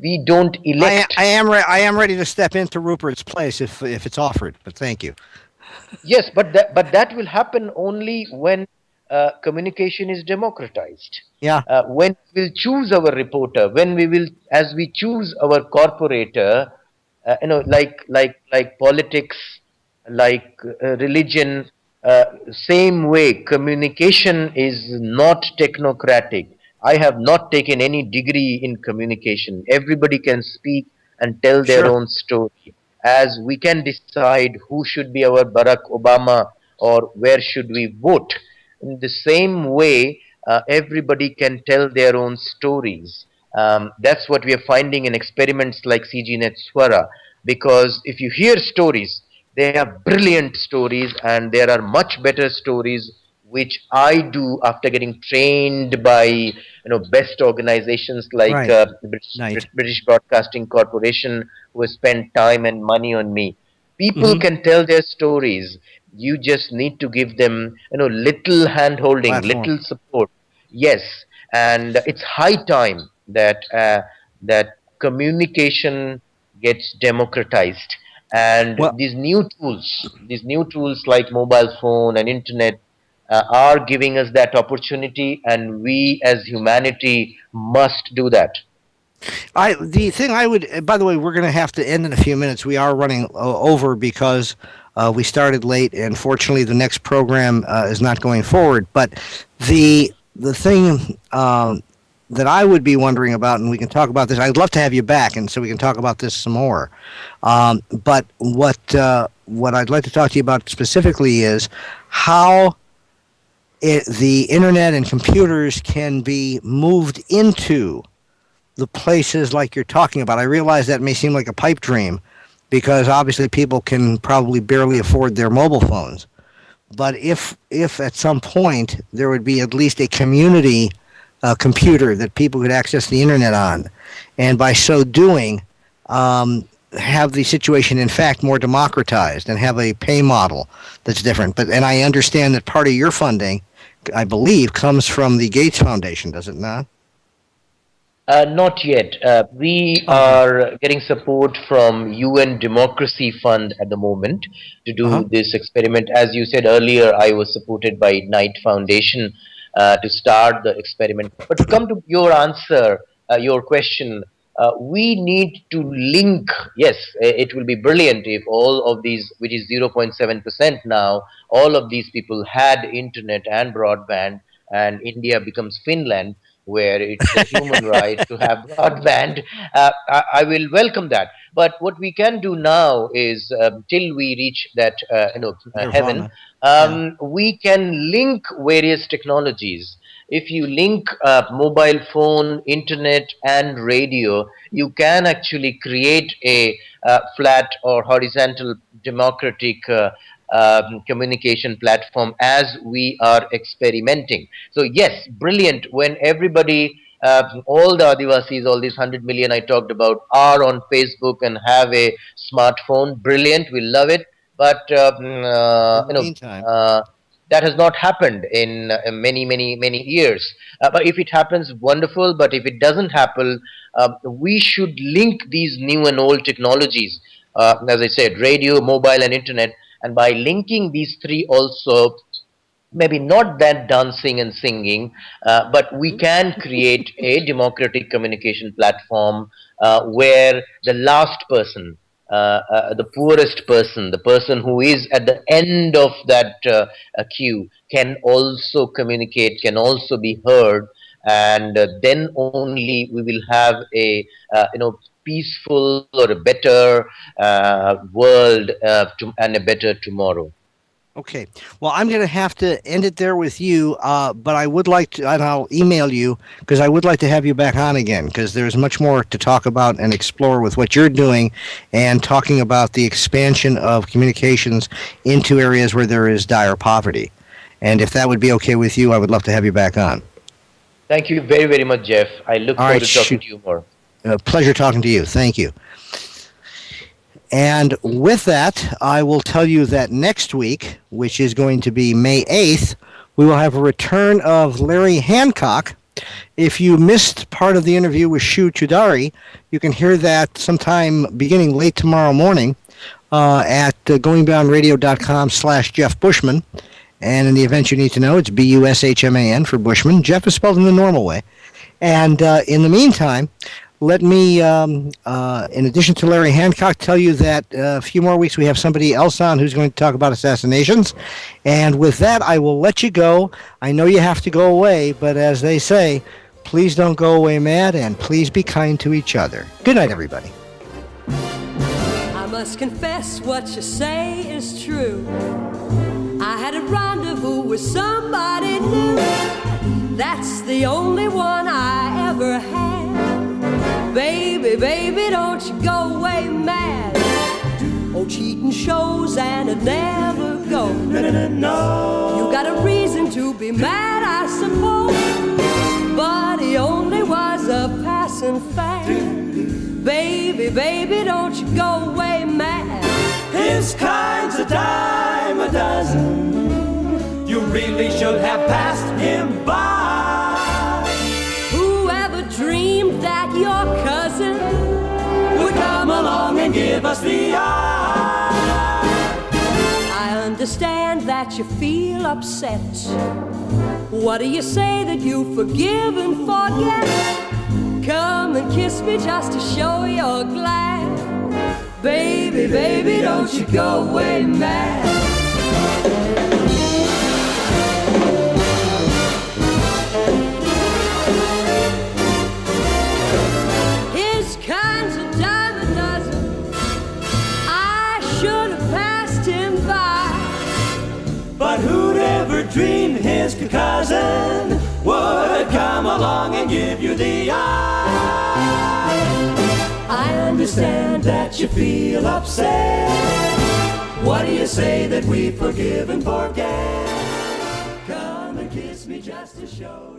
S3: We don't elect.
S2: I am ready to step into Rupert's place if it's offered. But thank you.
S3: Yes, but that will happen only when communication is democratized.
S2: Yeah.
S3: When we will choose our reporter, when we will, as we choose our corporator, like politics, like religion, same way communication is not technocratic. I have not taken any degree in communication. Everybody can speak and tell their
S2: Sure.
S3: own story, as we can decide who should be our Barack Obama or where should we vote. In the same way, everybody can tell their own stories. That's what we are finding in experiments like CGNet Swara. Because if you hear stories, they are brilliant stories, and there are much better stories which I do after getting trained by best organizations like
S2: Right.
S3: the British,
S2: Night.
S3: British Broadcasting Corporation, who has spent time and money on me. People
S2: Mm-hmm.
S3: can tell their stories. You just need to give them little hand holding,
S2: Platform.
S3: little support. Yes, and it's high time that communication gets democratized, and
S2: Well,
S3: these new tools like mobile phone and internet are giving us that opportunity, and we as humanity must do that.
S2: the thing I would. By the way, we're going to have to end in a few minutes. We are running over because we started late, and fortunately, the next program is not going forward. But the thing that I would be wondering about, and we can talk about this. I'd love to have you back, and so we can talk about this some more. But what I'd like to talk to you about specifically is how the internet and computers can be moved into the places like you're talking about. I realize that may seem like a pipe dream because obviously people can probably barely afford their mobile phones. But if at some point there would be at least a community computer that people could access the internet on, and by so doing, have the situation in fact more democratized and have a pay model that's different. And I understand that part of your funding, I believe, comes from the Gates Foundation, does it not?
S3: Not yet. We
S2: Okay.
S3: are getting support from UN Democracy Fund at the moment to
S2: Uh huh.
S3: do this experiment. As you said earlier, I was supported by Knight Foundation to start the experiment. But to come to your answer, your question, we need to link. Yes, it will be brilliant if all of these, which is 0.7% now, all of these people had internet and broadband, and India becomes Finland, where it's a human right to have broadband. I will welcome that. But what we can do now is, till we reach that heaven,
S2: Nirvana. Yeah.
S3: we can link various technologies. If you link mobile phone, internet, and radio, you can actually create a flat or horizontal democratic communication platform as we are experimenting. So yes, brilliant when everybody, all the Adivasis, all these 100 million I talked about, are on Facebook and have a smartphone. Brilliant, we love it. But
S2: In the meantime,
S3: that has not happened in many, many, many years. But if it happens, wonderful. But if it doesn't happen, we should link these new and old technologies. As I said, radio, mobile, and internet. And by linking these three also, maybe not that dancing and singing, but we can create a democratic communication platform where the last person, the poorest person, the person who is at the end of that queue, can also communicate, can also be heard, and then only we will have a peaceful or a better world and a better tomorrow.
S2: okay. Well, I'm going to have to end it there with you, but I would like to, and I'll email you because I would like to have you back on again because there's much more to talk about and explore with what you're doing and talking about the expansion of communications into areas where there is dire poverty. And if that would be okay with you, I would love to have you back on.
S3: Thank you very, very much, Jeff. I look
S2: All
S3: forward
S2: right.
S3: to talking to you more.
S2: Pleasure talking to you. Thank you. And with that, I will tell you that next week, which is going to be May 8th, we will have a return of Larry Hancock, If you missed part of the interview with Shu Choudhary, you can hear that sometime beginning late tomorrow morning at goingbeyondradio.com/Jeff Bushman. And in the event you need to know, it's Bushman for Bushman. Jeff is spelled in the normal way. And in the meantime, let me, in addition to Larry Hancock, tell you that a few more weeks we have somebody else on who's going to talk about assassinations. And with that, I will let you go. I know you have to go away, but as they say, please don't go away mad, and please be kind to each other. Good night, everybody.
S1: I must confess what you say is true. I had a rendezvous with somebody new. That's the only one I ever had. Baby, baby, don't you go away mad. Oh, cheating shows and it never goes. No. You got a reason to be mad, I suppose, but he only was a passing fad. Baby, baby, don't you go away mad.
S4: His kind's a dime a dozen. You really should have passed him by.
S1: Whoever dreamed that your cousin
S4: Would come along and give us the eye.
S1: I understand that you feel upset. What do you say that you forgive and forget? Come and kiss me just to show you're glad. Baby, baby, don't you go away mad. His kind's a dime a dozen. I should have passed him by.
S4: But who'd ever dream his cousin would come along and give you the eye? I understand that you feel upset. What do you say that we forgive and forget? Come and kiss me just to show